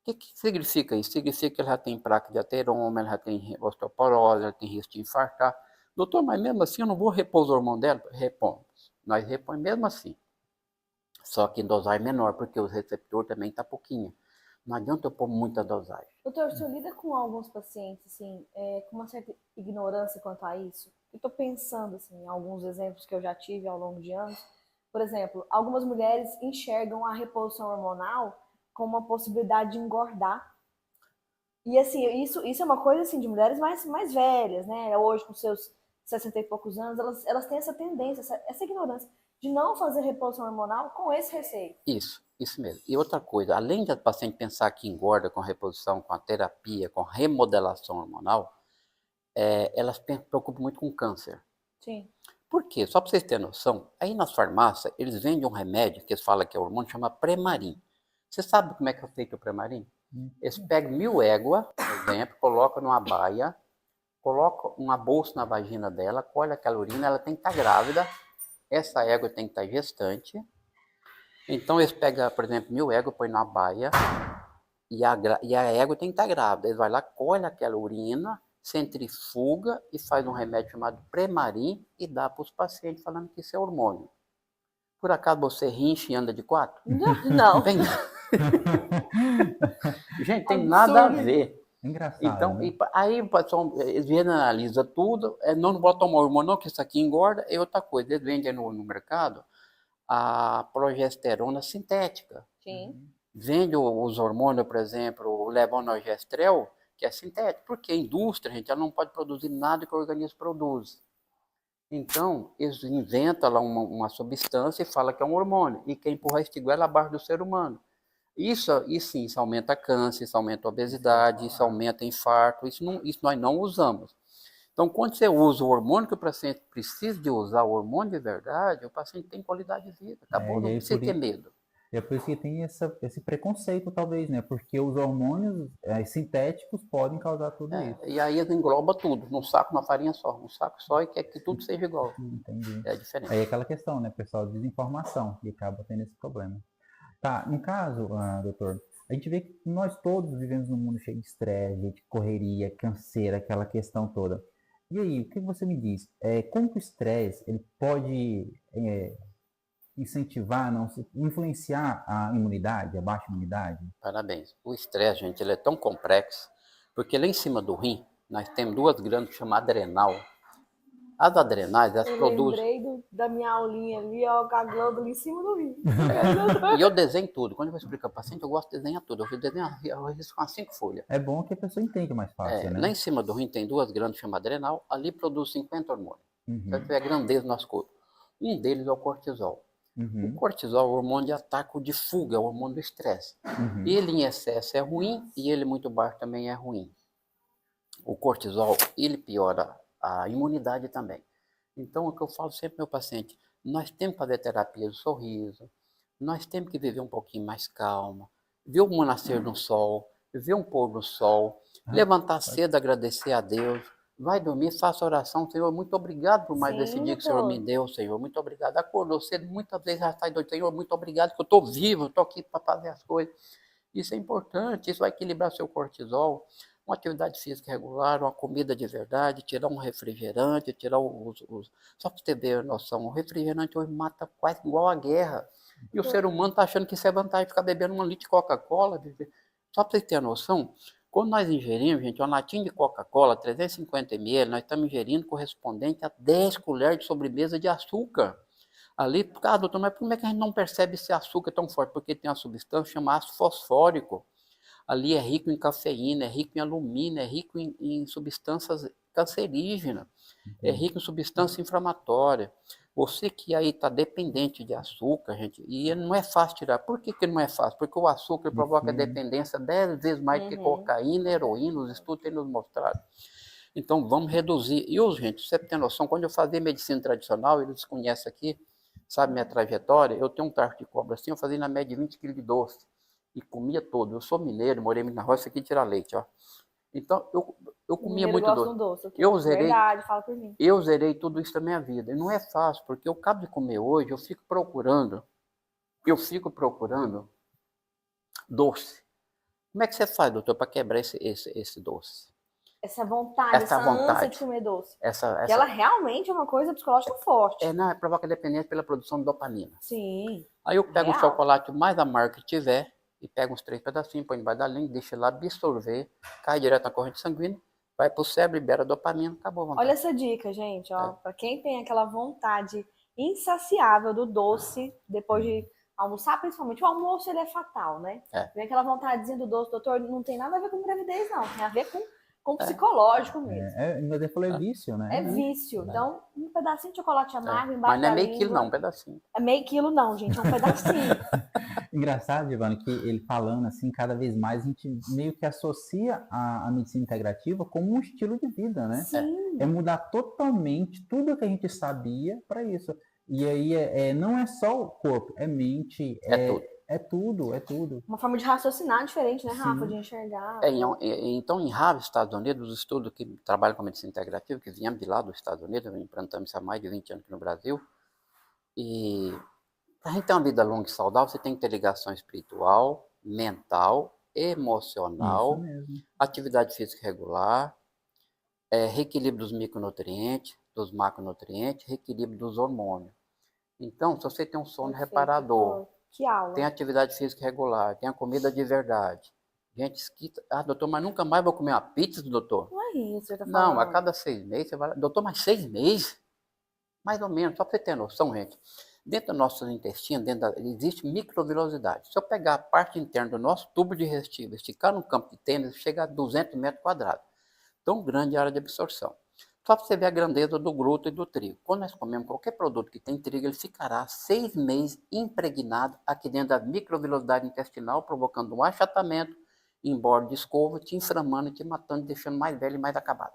O que significa isso? Significa que ela já tem placa de ateroma, ela já tem osteoporose, ela tem risco de infartar. Doutor, mas mesmo assim eu não vou repor os hormônios dela? Repomos. Nós repomos mesmo assim. Só que em dosagem menor, porque o receptor também está pouquinho. Não adianta eu pôr muita dosagem. Doutor, o senhor lida com alguns pacientes, assim, com uma certa ignorância quanto a isso? Eu tô pensando, assim, em alguns exemplos que eu já tive ao longo de anos. Por exemplo, algumas mulheres enxergam a reposição hormonal como uma possibilidade de engordar. E assim, isso é uma coisa assim de mulheres mais velhas, né? Hoje, com seus 60 e poucos anos, elas têm essa tendência, essa ignorância de não fazer reposição hormonal com esse receio. Isso mesmo. E outra coisa, além de a paciente pensar que engorda com a reposição, com a terapia, com a remodelação hormonal, elas se preocupam muito com câncer. Sim. Por quê? Só para vocês terem noção, aí nas farmácias, eles vendem um remédio que eles falam que é hormônio, chama Premarin. Você sabe como é que é feito o Premarin? Eles pegam 1000 éguas, por exemplo, colocam numa baia, colocam uma bolsa na vagina dela, colhe aquela urina, ela tem que estar grávida, essa égua tem que estar gestante. Então eles pegam, por exemplo, 1000 éguas, põem na baia, e a égua tem que estar grávida. Eles vão lá, colhe aquela urina, centrifuga e faz um remédio chamado Premarin e dá para os pacientes falando que isso é hormônio. Por acaso você rincha e anda de 4? Não. Tem... Gente, tem nada a ver. Engraçado. Então, né? aí o pessoal, eles analisa tudo, não vou tomar hormônio, não, que isso aqui engorda, é outra coisa. Eles vendem no mercado a progesterona sintética. Sim. Vende os hormônios, por exemplo, o levonorgestrel, que é sintético, porque a indústria, gente, ela não pode produzir nada que o organismo produz. Então, eles inventam lá uma substância e falam que é um hormônio, e quem empurra isso igual abaixo do ser humano. Isso aumenta câncer, isso aumenta obesidade, isso aumenta infarto, isso nós não usamos. Então, quando você usa o hormônio que o paciente precisa de usar, o hormônio de verdade, o paciente tem qualidade de vida, acabou, não precisa ter medo. É por isso que tem esse preconceito, talvez, né? Porque os hormônios sintéticos podem causar tudo isso. E aí engloba tudo, num saco, uma farinha só, num saco só, e quer que tudo seja igual. Entendi. É diferente. Aí é aquela questão, né, pessoal, de desinformação, que acaba tendo esse problema. Tá, no caso, doutor, a gente vê que nós todos vivemos num mundo cheio de estresse, de correria, canseira, aquela questão toda. E aí, o que você me diz? Como que o estresse ele pode incentivar, não, influenciar a imunidade, a baixa imunidade? Parabéns. O estresse, gente, ele é tão complexo, porque lá em cima do rim, nós temos duas glândulas chamadas adrenal. As adrenais, elas produzem... lembrei da minha aulinha ali, ó, com a glândula em cima do rim. E eu desenho tudo. Quando eu vou explicar para o paciente, eu gosto de desenhar tudo. Eu risco umas 5 folhas. É bom que a pessoa entenda mais fácil, né? Lá em cima do rim tem duas glândulas chamadas adrenal, ali produz 50 hormônios. Para ver a grandeza do nosso corpo. Um deles é o cortisol. O cortisol é o hormônio de ataque ou de fuga, é o hormônio do estresse. Ele em excesso é ruim e ele muito baixo também é ruim. O cortisol, ele piora a imunidade também. Então, o que eu falo sempre ao meu paciente, nós temos que fazer terapia do sorriso, nós temos que viver um pouquinho mais calmo, ver o nascer do sol, ver um pôr do sol, levantar cedo, agradecer a Deus, vai dormir, faça oração, Senhor, muito obrigado por mais esse dia que o Senhor me deu, Senhor, muito obrigado. Acordou cedo, muitas vezes já sai do Senhor, muito obrigado que eu estou vivo, estou aqui para fazer as coisas. Isso é importante, isso vai equilibrar seu cortisol. Uma atividade física regular, uma comida de verdade, tirar um refrigerante, tirar Só para você ter noção, o refrigerante hoje mata quase igual a guerra. E o ser humano está achando que isso é vantagem, ficar bebendo uma litro de Coca-Cola. Só para você ter noção, quando nós ingerimos, gente, uma latinha de Coca-Cola, 350 ml, nós estamos ingerindo correspondente a 10 colheres de sobremesa de açúcar. Ali, doutor, mas como é que a gente não percebe esse açúcar tão forte? Porque tem uma substância chamada ácido fosfórico. Ali é rico em cafeína, é rico em alumínio, é rico em substâncias cancerígenas, é rico em substância inflamatória. Você que aí está dependente de açúcar, gente, e não é fácil tirar. Por que não é fácil? Porque o açúcar provoca dependência 10 vezes mais que cocaína, heroína, os estudos têm nos mostrado. Então vamos reduzir. E gente, você tem noção, quando eu fazia medicina tradicional, eles conhecem aqui, sabe minha trajetória, eu tenho um tarro de cobra assim, eu fazia na média 20 kg de doce. E comia todo. Eu sou mineiro, morei na roça aqui, tira leite, ó. Então, eu comia muito doce. Verdade, fala por mim. Eu zerei tudo isso da minha vida. E não é fácil, porque eu acabo de comer hoje, eu fico procurando doce. Como é que você faz, doutor, para quebrar esse doce? Essa vontade, essa ânsia de comer doce. Que ela realmente é uma coisa psicológica forte. Provoca dependência pela produção de dopamina. Sim. Aí eu pego um chocolate mais amargo que tiver, e pega uns 3 pedacinhos, põe embaixo da língua, deixa lá absorver, cai direto na corrente sanguínea, Vai pro cérebro, libera dopamina, acabou a vontade. Olha essa dica, gente, ó. Para quem tem aquela vontade insaciável do doce, depois de almoçar, principalmente. O almoço, ele é fatal, né? Vem aquela vontadezinha do doce, doutor, não tem nada a ver com gravidez, não. Tem a ver com psicológico mesmo. Mas ele falou vício, né? É vício. Então, um pedacinho de chocolate amargo embaixo Mas não é da meio quilo, língua. não, um pedacinho. É meio quilo, não, gente. É um pedacinho. Engraçado, Giovanni, que ele falando assim, cada vez mais a gente meio que associa a medicina integrativa como um estilo de vida, né? Sim. É mudar totalmente tudo que a gente sabia para isso. E aí não é só o corpo, é mente, é tudo. Uma forma de raciocinar diferente, né, Rafa? Sim. De enxergar. Então, em Harvard, Estados Unidos, os estudos que trabalham com medicina integrativa, que viemos de lá dos Estados Unidos, implantamos isso há mais de 20 anos aqui no Brasil, e para a gente ter uma vida longa e saudável, você tem que ter ligação espiritual, mental, emocional, atividade física regular, reequilíbrio dos micronutrientes, dos macronutrientes, reequilíbrio dos hormônios. Então, se você tem um sono reparador, que aula. Tem atividade física regular, tem a comida de verdade. Gente, esquita. Doutor, mas nunca mais vou comer uma pizza, doutor? Não é isso que você tá falando. Não, a cada 6 meses você vai lá. Doutor, mas 6 meses? Mais ou menos, só para você ter noção, gente. Dentro do nosso intestino, existe microvilosidade. Se eu pegar a parte interna do nosso tubo digestivo, esticar no campo de tênis, chega a 200 metros quadrados. Tão grande a área de absorção. Só para você ver a grandeza do glúten e do trigo. Quando nós comemos qualquer produto que tem trigo, ele ficará 6 meses impregnado aqui dentro da microvilosidade intestinal, provocando um achatamento em bordo de escova, te inflamando e te matando, deixando mais velho e mais acabado.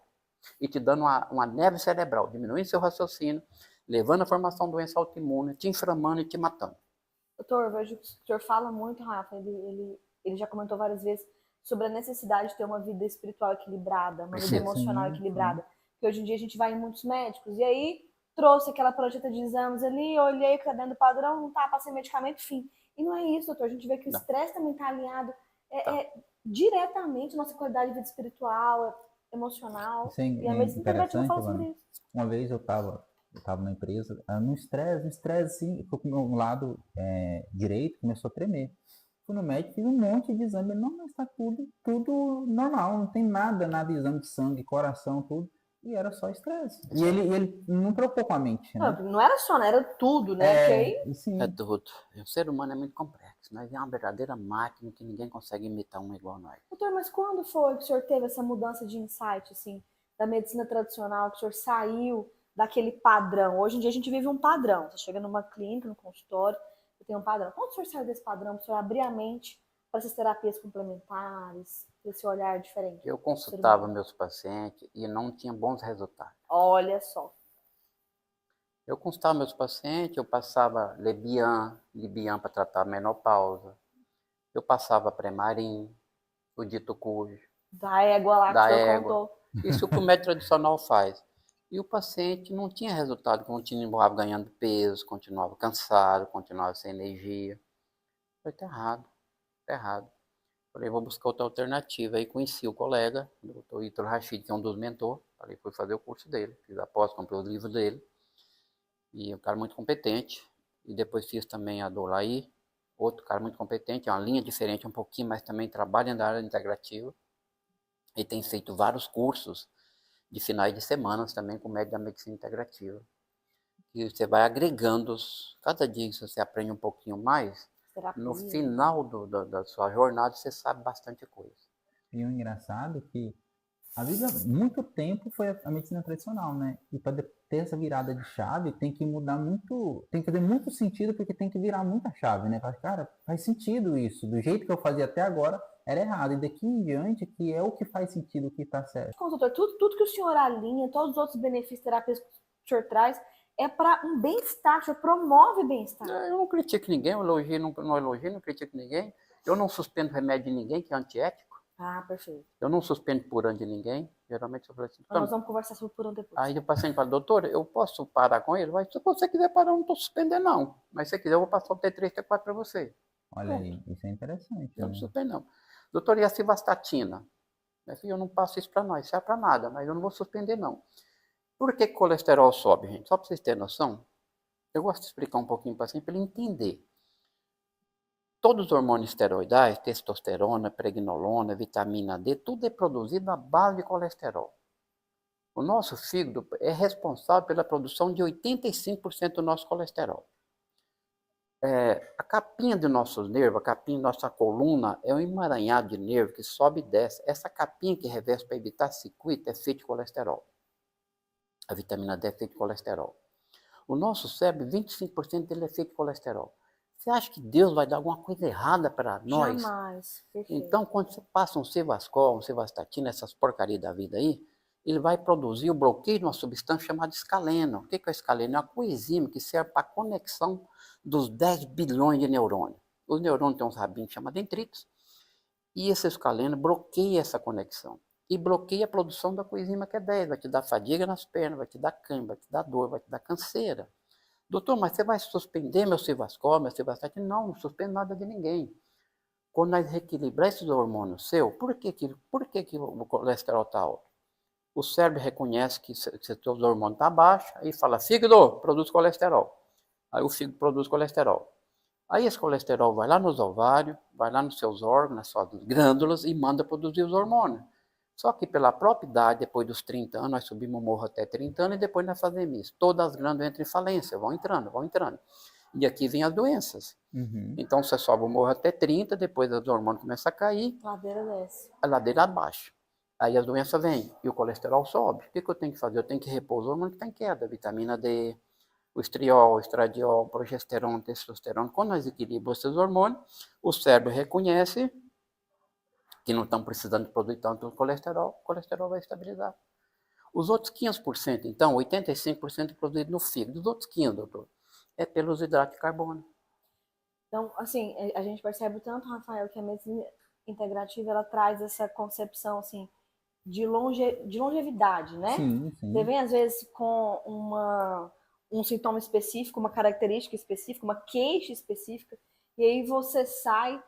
E te dando uma neve cerebral, diminuindo seu raciocínio, levando a formação de doença autoimune, te inflamando e te matando. Doutor, eu vejo que o senhor fala muito, Rafa, ele já comentou várias vezes sobre a necessidade de ter uma vida espiritual equilibrada, uma vida emocional equilibrada. Porque hoje em dia a gente vai em muitos médicos, e aí trouxe aquela projeta de exames ali, olhei o que tá dentro do padrão, não tá, passei medicamento, fim. E não é isso, doutor, a gente vê que o estresse também tá alinhado diretamente à nossa qualidade de vida espiritual, emocional. Sim, e a medicina integrativa fala sobre isso. Uma vez eu tava na empresa, no estresse, assim, ficou com o meu lado direito, começou a tremer. Fui no médico, fiz um monte de exame, não, mas tá tudo normal, não tem nada de exame de sangue, coração, tudo. E era só estresse. E ele não preocupou com a mente, né? Não era só, né? Era tudo, né? É tudo. O ser humano é muito complexo. Nós é uma verdadeira máquina que ninguém consegue imitar uma igual a nós. Doutor, mas quando foi que o senhor teve essa mudança de insight, assim, da medicina tradicional, que o senhor saiu daquele padrão? Hoje em dia a gente vive um padrão. Você chega numa clínica, no consultório, você tem um padrão. Quando o senhor saiu desse padrão, o senhor abrir a mente para essas terapias complementares, para esse olhar diferente? Eu consultava meus pacientes e não tinha bons resultados. Olha só. Eu consultava meus pacientes, eu passava Libian para tratar a menopausa. Eu passava Premarin, o dito cujo. Da égua lá que o senhor contou. Isso que o médico tradicional faz. E o paciente não tinha resultado, continuava ganhando peso, continuava cansado, continuava sem energia. Falei, tá errado. Falei, vou buscar outra alternativa. Aí conheci o colega, o doutor Ítalo Rachid, que é um dos mentores. Falei, fui fazer o curso dele, fiz a pós, comprei os livros dele. E um cara muito competente. E depois fiz também a do Laí, outro cara muito competente, é uma linha diferente um pouquinho, mas também trabalha na área integrativa. E tem feito vários cursos de finais de semanas também com o médico da medicina integrativa. E você vai agregando, cada dia que você aprende um pouquinho mais, no final da sua jornada você sabe bastante coisa. E o engraçado é que a vida, muito tempo, foi a medicina tradicional, né? E para ter essa virada de chave, tem que mudar muito, tem que fazer muito sentido, porque tem que virar muita chave, né? Cara, faz sentido isso. Do jeito que eu fazia até agora, era errado. E daqui em diante, que é o que faz sentido, o que está certo. Doutor, tudo que o senhor alinha, todos os outros benefícios terapêuticos que o senhor traz, é para um bem-estar, o senhor promove bem-estar. Eu não critico ninguém, eu elogio, não elogio, não critico ninguém. Eu não suspendo remédio de ninguém, que é antiético. Ah, perfeito. Eu não suspendo por ano de ninguém. Geralmente eu falo assim. Nós vamos conversar sobre por ano depois. Aí o paciente fala, doutor, eu posso parar com ele? Se você quiser parar, eu não estou suspendendo, não. Mas se você quiser, eu vou passar o T3, T4 para você. Olha aí, isso é interessante. Eu não suspendo, não. Doutor, e a civastatina? Eu não passo isso para nós, isso é para nada, mas eu não vou suspender, não. Por que o colesterol sobe, gente? Só para vocês terem noção, eu gosto de explicar um pouquinho para o paciente, para ele entender. Todos os hormônios esteroidais, testosterona, pregnolona, vitamina D, tudo é produzido à base de colesterol. O nosso fígado é responsável pela produção de 85% do nosso colesterol. A capinha do nosso nervo, a capinha da nossa coluna, é um emaranhado de nervo que sobe e desce. Essa capinha que reveste para evitar circuito é feita de colesterol. A vitamina D é feita de colesterol. O nosso cérebro, 25% dele é feito de colesterol. Você acha que Deus vai dar alguma coisa errada para nós? Jamais. Perfeito. Então, quando você passa um Cevascol, um Cevastatina, essas porcarias da vida aí, ele vai produzir o bloqueio de uma substância chamada escaleno. O que é o escaleno? É uma coenzima que serve para a conexão dos 10 bilhões de neurônios. Os neurônios têm uns rabinhos chamados dendritos, e esse escaleno bloqueia essa conexão. E bloqueia a produção da coenzima Q10, vai te dar fadiga nas pernas, vai te dar cãibra, vai te dar dor, vai te dar canseira. Doutor, mas você vai suspender meu Cevascol, meu Cevastatina? Não suspendo nada de ninguém. Quando nós reequilibrar esses hormônios seus, por que o colesterol está alto? O cérebro reconhece que seus hormônios estão baixos e fala, fígado, produz colesterol. Aí o fígado produz colesterol. Aí esse colesterol vai lá nos ovários, vai lá nos seus órgãos, nas suas glândulas e manda produzir os hormônios. Só que pela própria idade, depois dos 30 anos, nós subimos o morro até 30 anos e depois nós fazemos isso. Todas as glândulas entram em falência, vão entrando. E aqui vem as doenças. Então você sobe o morro até 30, depois os hormônios começam a cair. A ladeira desce. A ladeira abaixa. Aí as doenças vêm e o colesterol sobe. O que eu tenho que fazer? Eu tenho que repor os hormônios que estão em queda. Vitamina D, o estriol, o estradiol, progesterona, testosterona. Quando nós equilibramos esses hormônios, o cérebro reconhece que não estão precisando produzir tanto colesterol, o colesterol vai estabilizar. Os outros 15%, então, 85% é produzido no fígado. Os outros 15%, doutor, é pelos hidratos de carbono. Então, assim, a gente percebe tanto, Rafael, que a medicina integrativa, ela traz essa concepção, assim, de longevidade, né? Sim. Você vem, às vezes, com um sintoma específico, uma característica específica, uma queixa específica, e aí você sai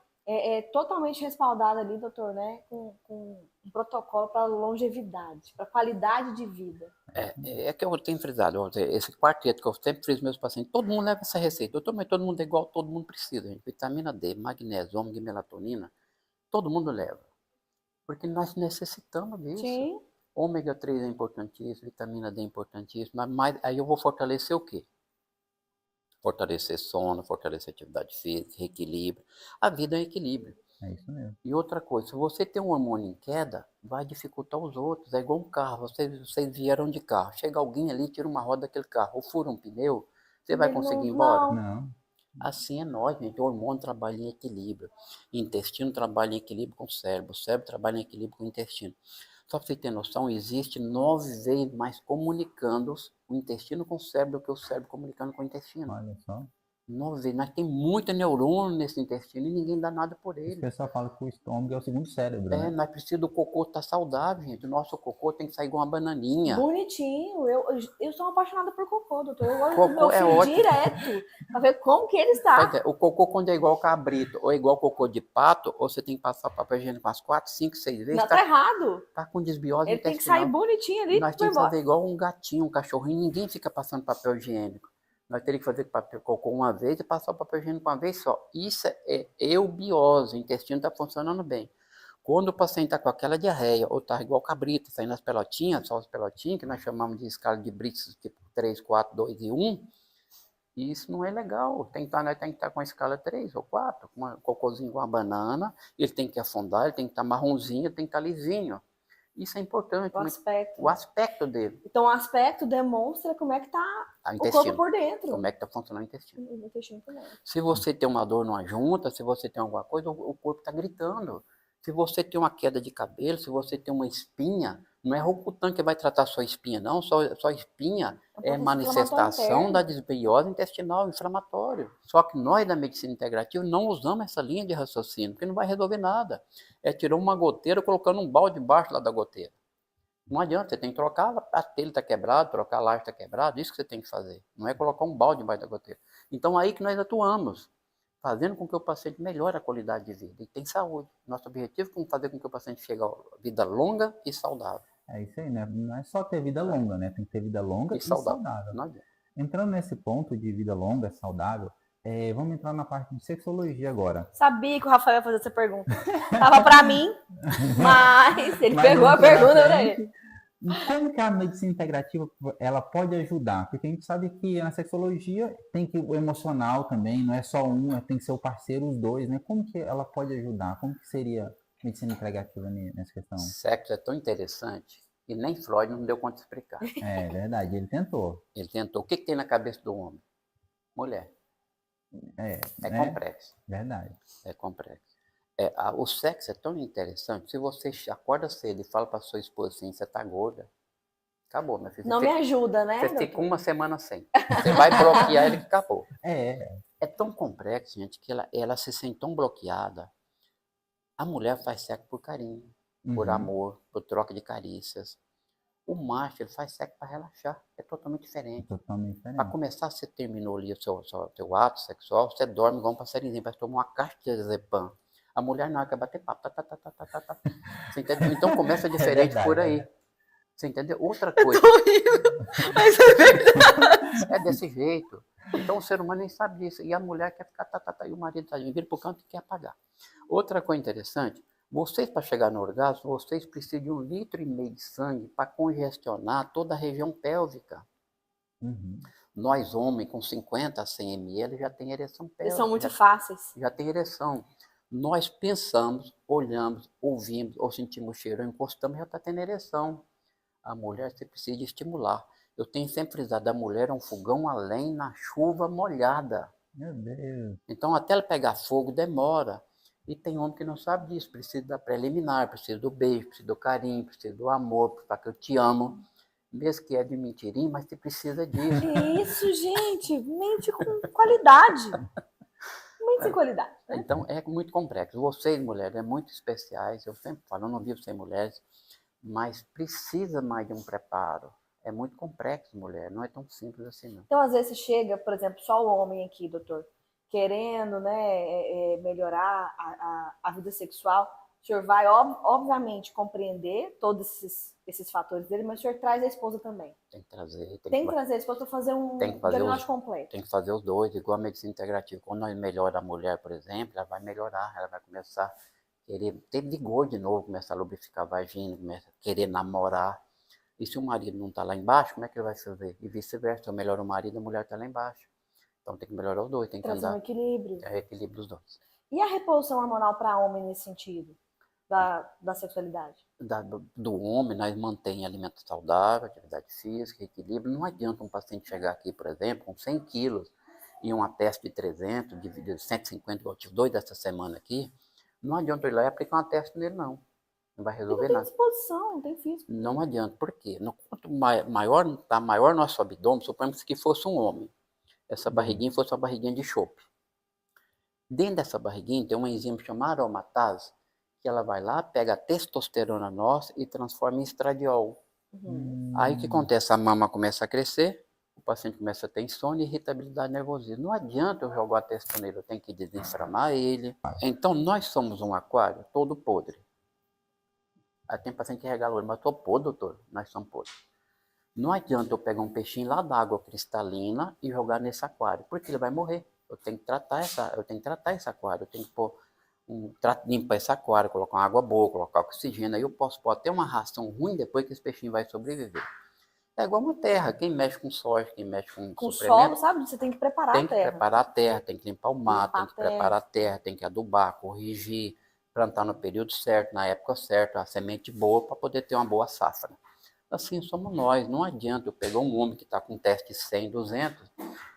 totalmente respaldado ali, doutor, né? Com um protocolo para longevidade, para qualidade de vida. É que eu tenho frisado, esse quarteto que eu sempre friso meus pacientes, todo mundo leva essa receita. Doutor, mas todo mundo é igual, todo mundo precisa, gente. Vitamina D, magnésio, ômega e melatonina, todo mundo leva. Porque nós necessitamos disso. Sim. Ômega 3 é importantíssimo, vitamina D é importantíssimo, mas aí eu vou fortalecer o quê? Fortalecer sono, fortalecer atividade física, reequilíbrio. A vida é equilíbrio. É isso mesmo. E outra coisa, se você tem um hormônio em queda, vai dificultar os outros. É igual um carro, vocês vieram de carro. Chega alguém ali, tira uma roda daquele carro, ou fura um pneu, você vai conseguir ir embora? Não. Assim é nós, gente. O hormônio trabalha em equilíbrio. O intestino trabalha em equilíbrio com o cérebro trabalha em equilíbrio com o intestino. Só para você ter noção, existe 9 vezes mais comunicando o intestino com o cérebro do que o cérebro comunicando com o intestino. Olha só. 9 vezes. Nós temos muito neurônio nesse intestino e ninguém dá nada por ele. O pessoal fala que o estômago é o segundo cérebro, né? Nós precisamos do cocô estar saudável, gente. O nosso cocô tem que sair igual uma bananinha. Bonitinho. Eu sou apaixonada por cocô, doutor. Eu gosto do Cocô meu é filho ótimo. direto, para ver como que ele está. Pois é, o cocô, quando é igual cabrito ou é igual cocô de pato, ou você tem que passar papel higiênico umas 4, 5, 6 vezes. Não, tá errado. Tá com desbiose Ele tem que intestinal. sair bonitinho ali. Nós temos que fazer igual um gatinho, um cachorrinho. Ninguém fica passando papel higiênico. Nós teríamos que fazer cocô uma vez e passar o papel higiênico uma vez só. Isso é eubiose, o intestino está funcionando bem. Quando o paciente está com aquela diarreia, ou está igual cabrito, saindo as pelotinhas, só as pelotinhas, que nós chamamos de escala de Brix, tipo 3, 4, 2 e 1, isso não é legal. Nós tem que estar com a escala 3 ou 4, com um cocôzinho com uma banana, ele tem que afundar, ele tem que estar marronzinho, ele tem que estar lisinho. Isso é importante. O aspecto dele. Então, o aspecto demonstra como é que está o corpo por dentro. Como é que está funcionando o intestino. O intestino também. Se você tem uma dor numa junta, se você tem alguma coisa, o corpo está gritando. Se você tem uma queda de cabelo, se você tem uma espinha, não é Rocutan que vai tratar sua espinha, não. Sua espinha é manifestação da desbiose intestinal inflamatória. Só que nós da medicina integrativa não usamos essa linha de raciocínio, porque não vai resolver nada. Tirou uma goteira colocando um balde embaixo lá da goteira. Não adianta, você tem que trocar, a telha está quebrada, trocar a laje está quebrada, isso que você tem que fazer. Não é colocar um balde embaixo da goteira. Então aí que nós atuamos, fazendo com que o paciente melhore a qualidade de vida e tem saúde. Nosso objetivo é fazer com que o paciente chegue a vida longa e saudável. É isso aí, né? Não é só ter vida longa, né? Tem que ter vida longa e saudável. Entrando nesse ponto de vida longa, saudável, vamos entrar na parte de sexologia agora. Sabia que o Rafael ia fazer essa pergunta. Tava pra mim, mas ele pegou a pergunta pra ele. E como que a medicina integrativa ela pode ajudar? Porque a gente sabe que na sexologia tem que o emocional também, não é só um, tem que ser o parceiro, os dois, né? Como que ela pode ajudar? Como que seria a medicina integrativa nessa questão? Sexo é tão interessante que nem Freud não deu conta de explicar. É verdade, ele tentou. Ele tentou. O que tem na cabeça do homem? Mulher. É complexo. Verdade. É complexo. O sexo é tão interessante. Se você acorda cedo e fala para sua esposa assim, você tá gorda, acabou, minha filha. Não me ajuda, né? Você fica uma semana sem. Você vai bloquear ele que acabou. É tão complexo, gente, que ela se sente tão bloqueada. A mulher faz sexo por carinho, por amor, por troca de carícias. O macho, ele faz sexo para relaxar. É totalmente diferente. Para começar, você terminou ali o seu ato sexual, você dorme igual um passarinho, vai tomar uma caixa de diazepam. A mulher não, quer bater papo. Você entendeu? Então começa diferente por aí. Você entendeu? Outra coisa. Mas é verdade. É desse jeito. Então o ser humano nem sabe disso. E a mulher quer ficar, e o marido tá vira pro canto e quer apagar. Outra coisa interessante, vocês para chegar no orgasmo, vocês precisam de 1,5 litro de sangue para congestionar toda a região pélvica. Nós, homens, com 50 a 100 ml, já tem ereção pélvica. Eles são muito fáceis. Já tem ereção. Nós pensamos, olhamos, ouvimos, ou sentimos cheiro, ou encostamos, já está tendo ereção. A mulher, você precisa estimular. Eu tenho sempre frisado, a mulher é um fogão a lenha na chuva molhada. Meu Deus. Então, até ela pegar fogo, demora. E tem homem que não sabe disso, precisa da preliminar, precisa do beijo, precisa do carinho, precisa do amor, para que eu te amo. Mesmo que é de mentirinha, mas você precisa disso. Que isso, gente? Mente com qualidade. Mente sem qualidade. Né? Então, é muito complexo. Vocês, mulheres, é muito especiais. Eu sempre falo, eu não vivo sem mulheres, mas precisa mais de um preparo. É muito complexo, mulher. Não é tão simples assim, não. Então, às vezes, chega, por exemplo, só o homem aqui, doutor, querendo, né, melhorar a vida sexual. O senhor vai, obviamente, compreender todos esses fatores dele, mas o senhor traz a esposa também. Tem que trazer. Tem que trazer a esposa para fazer um diagnóstico completo. Tem que fazer os dois, igual a medicina integrativa. Quando nós melhoramos a mulher, por exemplo, ela vai melhorar, ela vai começar a querer ter vigor de novo, começar a lubrificar a vagina, começa a querer namorar. E se o marido não está lá embaixo, como é que ele vai fazer? E vice-versa, se eu melhoro o marido, a mulher está lá embaixo. Então tem que melhorar os dois, tem que trazer andar. Um equilíbrio. É equilíbrio dos dois. E a reposição hormonal para homem nesse sentido? Da sexualidade? Do homem, nós mantém alimento saudável, atividade física, equilíbrio. Não adianta um paciente chegar aqui, por exemplo, com 100 quilos e uma teste de 300, dividido 150, igual eu tive 2 dessa semana aqui. Não adianta eu ir lá e aplicar uma teste nele, não. Não vai resolver nada. Não tem disposição, não tem físico. Não adianta. Por quê? Quanto maior nosso abdômen, suponhamos que fosse um homem. Essa barriguinha fosse uma barriguinha de chope. Dentro dessa barriguinha tem uma enzima chamada aromatase, que ela vai lá, pega a testosterona nossa e transforma em estradiol. Aí o que acontece? A mama começa a crescer, o paciente começa a ter insônia, irritabilidade, nervosismo. Não adianta eu jogar a testosterona nele, eu tenho que desinflamar ele. Então nós somos um aquário todo podre. Aí tem paciente que regala o olho, mas eu estou podre, doutor. Nós somos podres. Não adianta eu pegar um peixinho lá da água cristalina e jogar nesse aquário, porque ele vai morrer. Eu tenho que tratar esse aquário, eu tenho que pôr limpar esse aquário, colocar uma água boa, colocar oxigênio, aí eu posso pôr até uma ração ruim depois que esse peixinho vai sobreviver. É igual uma terra, quem mexe com soja, quem mexe com solo, sabe? Você tem que preparar a terra. Tem que preparar a terra, tem que limpar o mato, tem que preparar a terra, tem que adubar, corrigir, plantar no período certo, na época certa, a semente boa para poder ter uma boa safra. Assim somos nós, não adianta eu pegar um homem que está com teste 100, 200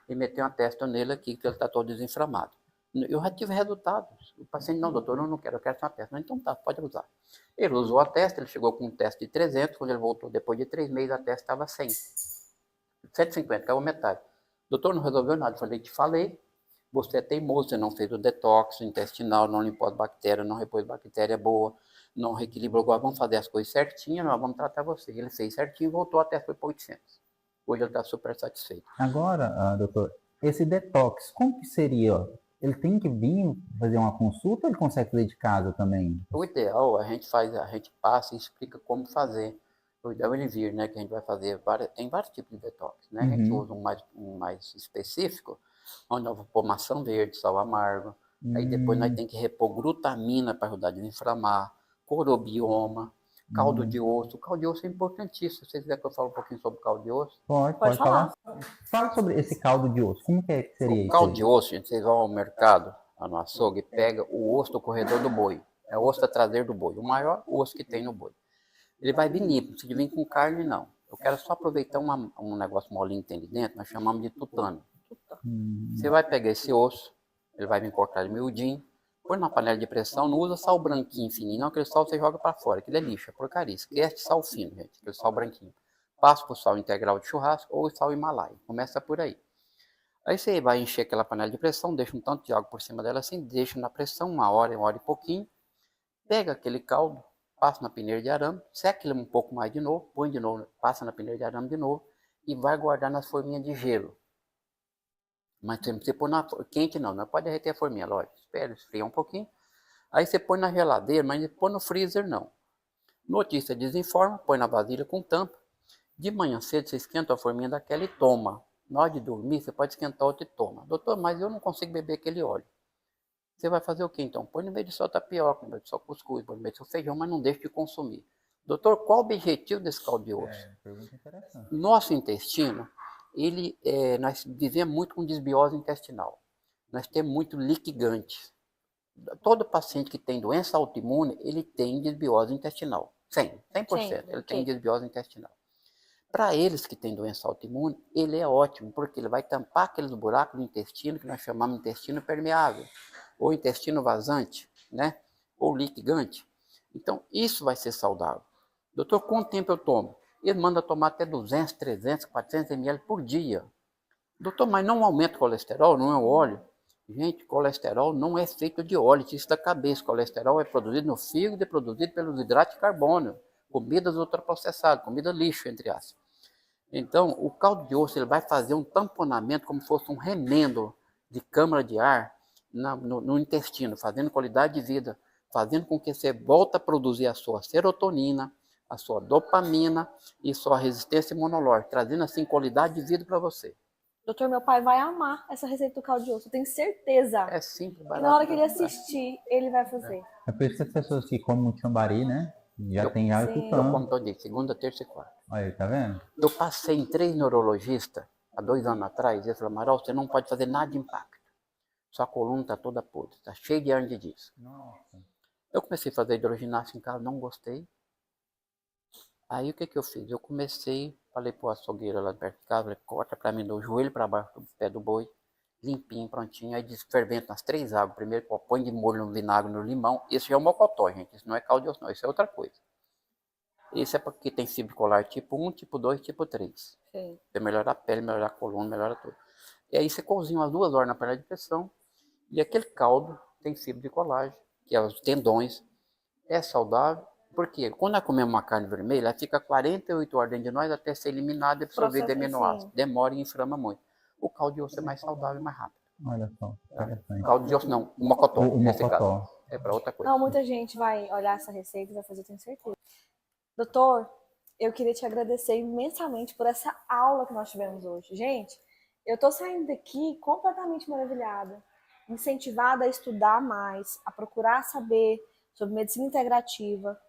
e meter uma testa nele aqui que ele está todo desinflamado. Eu já tive resultados. O paciente, não, doutor, eu não quero, eu quero só uma testa. Não, então tá, pode usar. Ele usou a testa, ele chegou com um teste de 300, quando ele voltou depois de 3 meses, a testa estava 100. 150, caiu metade. Doutor, não resolveu nada. Eu te falei, você é teimoso, você não fez o detox intestinal, não limpou as bactérias, não repôs bactéria boa, não reequilibrou. Agora vamos fazer as coisas certinhas, nós vamos tratar você. Ele fez certinho e voltou, a testa foi para 800. Hoje ele está super satisfeito. Agora, doutor, esse detox, como que seria? Ele tem que vir fazer uma consulta ou ele consegue fazer de casa também? O ideal, a gente passa e explica como fazer. O ideal é ele vir, né? Que a gente vai fazer, tem vários tipos de detox, né? A gente usa um mais específico, onde nós vamos pôr maçã verde, sal amargo. Aí depois nós temos que repor glutamina para ajudar a desinflamar, corobioma. Caldo de osso. O caldo de osso é importantíssimo. Se vocês quiserem que eu fale um pouquinho sobre o caldo de osso. Pode falar. Fala sobre esse caldo de osso. Como que seria isso? O caldo de osso, gente, vocês vão ao mercado, lá no açougue, e pega o osso do corredor do boi. É o osso da traseira do boi. O maior osso que tem no boi. Ele vai vir limpo. Não precisa vir com carne, não. Eu quero só aproveitar um negócio molinho que tem ali dentro. Nós chamamos de tutano. Você vai pegar esse osso. Ele vai vir cortar ele miudinho. Põe na panela de pressão, não usa sal branquinho fininho, não, aquele sal você joga para fora, aquilo é lixo, é porcaria. Esquece sal fino, gente, aquele sal branquinho. Passa pro sal integral de churrasco ou sal Himalaia, começa por aí. Aí você vai encher aquela panela de pressão, deixa um tanto de água por cima dela assim, deixa na pressão 1 hora e pouquinho, pega aquele caldo, passa na peneira de arame, seca ele um pouco mais de novo, põe de novo, passa na peneira de arame de novo e vai guardar nas forminhas de gelo. Mas você põe na quente não pode derreter a forminha, lógico. Espera esfriar um pouquinho. Aí você põe na geladeira, mas não põe no freezer não. No outro dia você desenforma, põe na vasilha com tampa. De manhã cedo você esquenta a forminha daquela e toma. Na hora de dormir você pode esquentar outra e toma. Doutor, mas eu não consigo beber aquele óleo. Você vai fazer o que então? Põe no meio de só tapioca, no meio de só cuscuz, põe no meio de só feijão, mas não deixe de consumir. Doutor, qual o objetivo desse caldo de osso? Pergunta interessante. Nosso intestino, nós vivemos muito com desbiose intestinal. Nós temos muito liquigante. Todo paciente que tem doença autoimune, ele tem desbiose intestinal. 100%. Ele tem desbiose intestinal. Para eles que têm doença autoimune, ele é ótimo, porque ele vai tampar aqueles buracos do intestino, que nós chamamos de intestino permeável, ou intestino vazante, né? Ou liquigante. Então, isso vai ser saudável. Doutor, quanto tempo eu tomo? Ele manda tomar até 200, 300, 400 ml por dia. Doutor, mas não aumenta o colesterol, não é o óleo? Gente, colesterol não é feito de óleo, tira isso da cabeça. Colesterol é produzido no fígado, é produzido pelos hidratos de carbono, comidas ultraprocessadas, comida lixo, entre aspas. Então, o caldo de osso ele vai fazer um tamponamento como se fosse um remendo de câmara de ar no intestino, fazendo qualidade de vida, fazendo com que você volte a produzir a sua serotonina, a sua dopamina e sua resistência imunológica, trazendo assim qualidade de vida para você. Doutor, meu pai vai amar essa receita do caldo de osso, eu tenho certeza. É simples, barato. Na hora que ele assistir, ele vai fazer. É por isso que as pessoas que comem muito chambari, né? Tem já tutano. Eu como todo dia, segunda, terça e quarta. Olha, tá vendo? Eu passei em 3 neurologistas, há 2 anos atrás, e ele falou, Amaral, você não pode fazer nada de impacto. Sua coluna está toda podre, está cheia de hernia de disco. Nossa. Eu comecei a fazer hidroginástica em casa, não gostei. Aí o que eu fiz? Eu falei pro açougueiro lá perto de casa, falei, corta para mim do joelho para baixo do pé do boi, limpinho, prontinho. Aí fervento nas 3 águas. Primeiro põe de molho no vinagre, no limão. Isso já é o mocotó, gente. Isso não é caldo de osso, não. Isso é outra coisa. Esse é porque tem fibra colar tipo 1, tipo 2, tipo 3. Sim. Pra melhorar a pele, melhorar a coluna, melhorar tudo. E aí você cozinha umas 2 horas na panela de pressão. E aquele caldo tem fibra de colágeno, que é os tendões. É saudável. Porque quando nós comemos uma carne vermelha, ela fica 48 horas dentro de nós até ser eliminada e absorvida de aminoácidos. Demora e inflama muito. O caldo de osso é mais saudável e mais rápido. Olha só, interessante. Caldo de osso não, o mocotó. O mocotó. É para outra coisa. Não, muita gente vai olhar essa receita e vai fazer, eu tenho certeza. Doutor, eu queria te agradecer imensamente por essa aula que nós tivemos hoje. Gente, eu tô saindo daqui completamente maravilhada, incentivada a estudar mais, a procurar saber sobre medicina integrativa,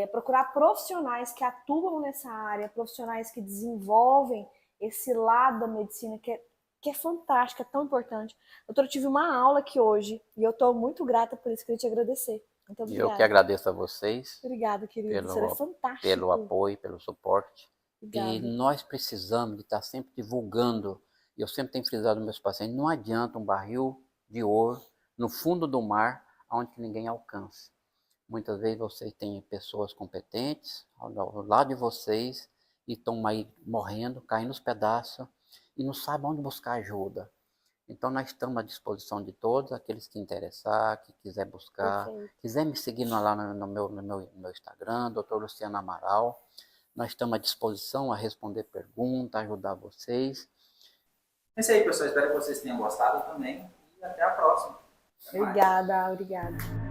procurar profissionais que atuam nessa área, profissionais que desenvolvem esse lado da medicina que é fantástico, é tão importante. Doutor, eu tive uma aula aqui hoje e eu estou muito grata por isso, queria te agradecer. Muito obrigada. Eu que agradeço a vocês. Obrigada, querido. Isso é fantástico. Pelo apoio, pelo suporte. Obrigada. E nós precisamos de estar sempre divulgando. Eu sempre tenho frisado nos meus pacientes, não adianta um barril de ouro no fundo do mar, onde ninguém alcança. Muitas vezes vocês têm pessoas competentes ao lado de vocês e estão aí morrendo, caindo nos pedaços e não sabem onde buscar ajuda. Então nós estamos à disposição de todos, aqueles que interessar, que quiser buscar, quiser me seguir lá no meu Instagram, Dr. Luciano Amaral. Nós estamos à disposição a responder perguntas, ajudar vocês. É isso aí, pessoal. Espero que vocês tenham gostado também e até a próxima. Obrigada.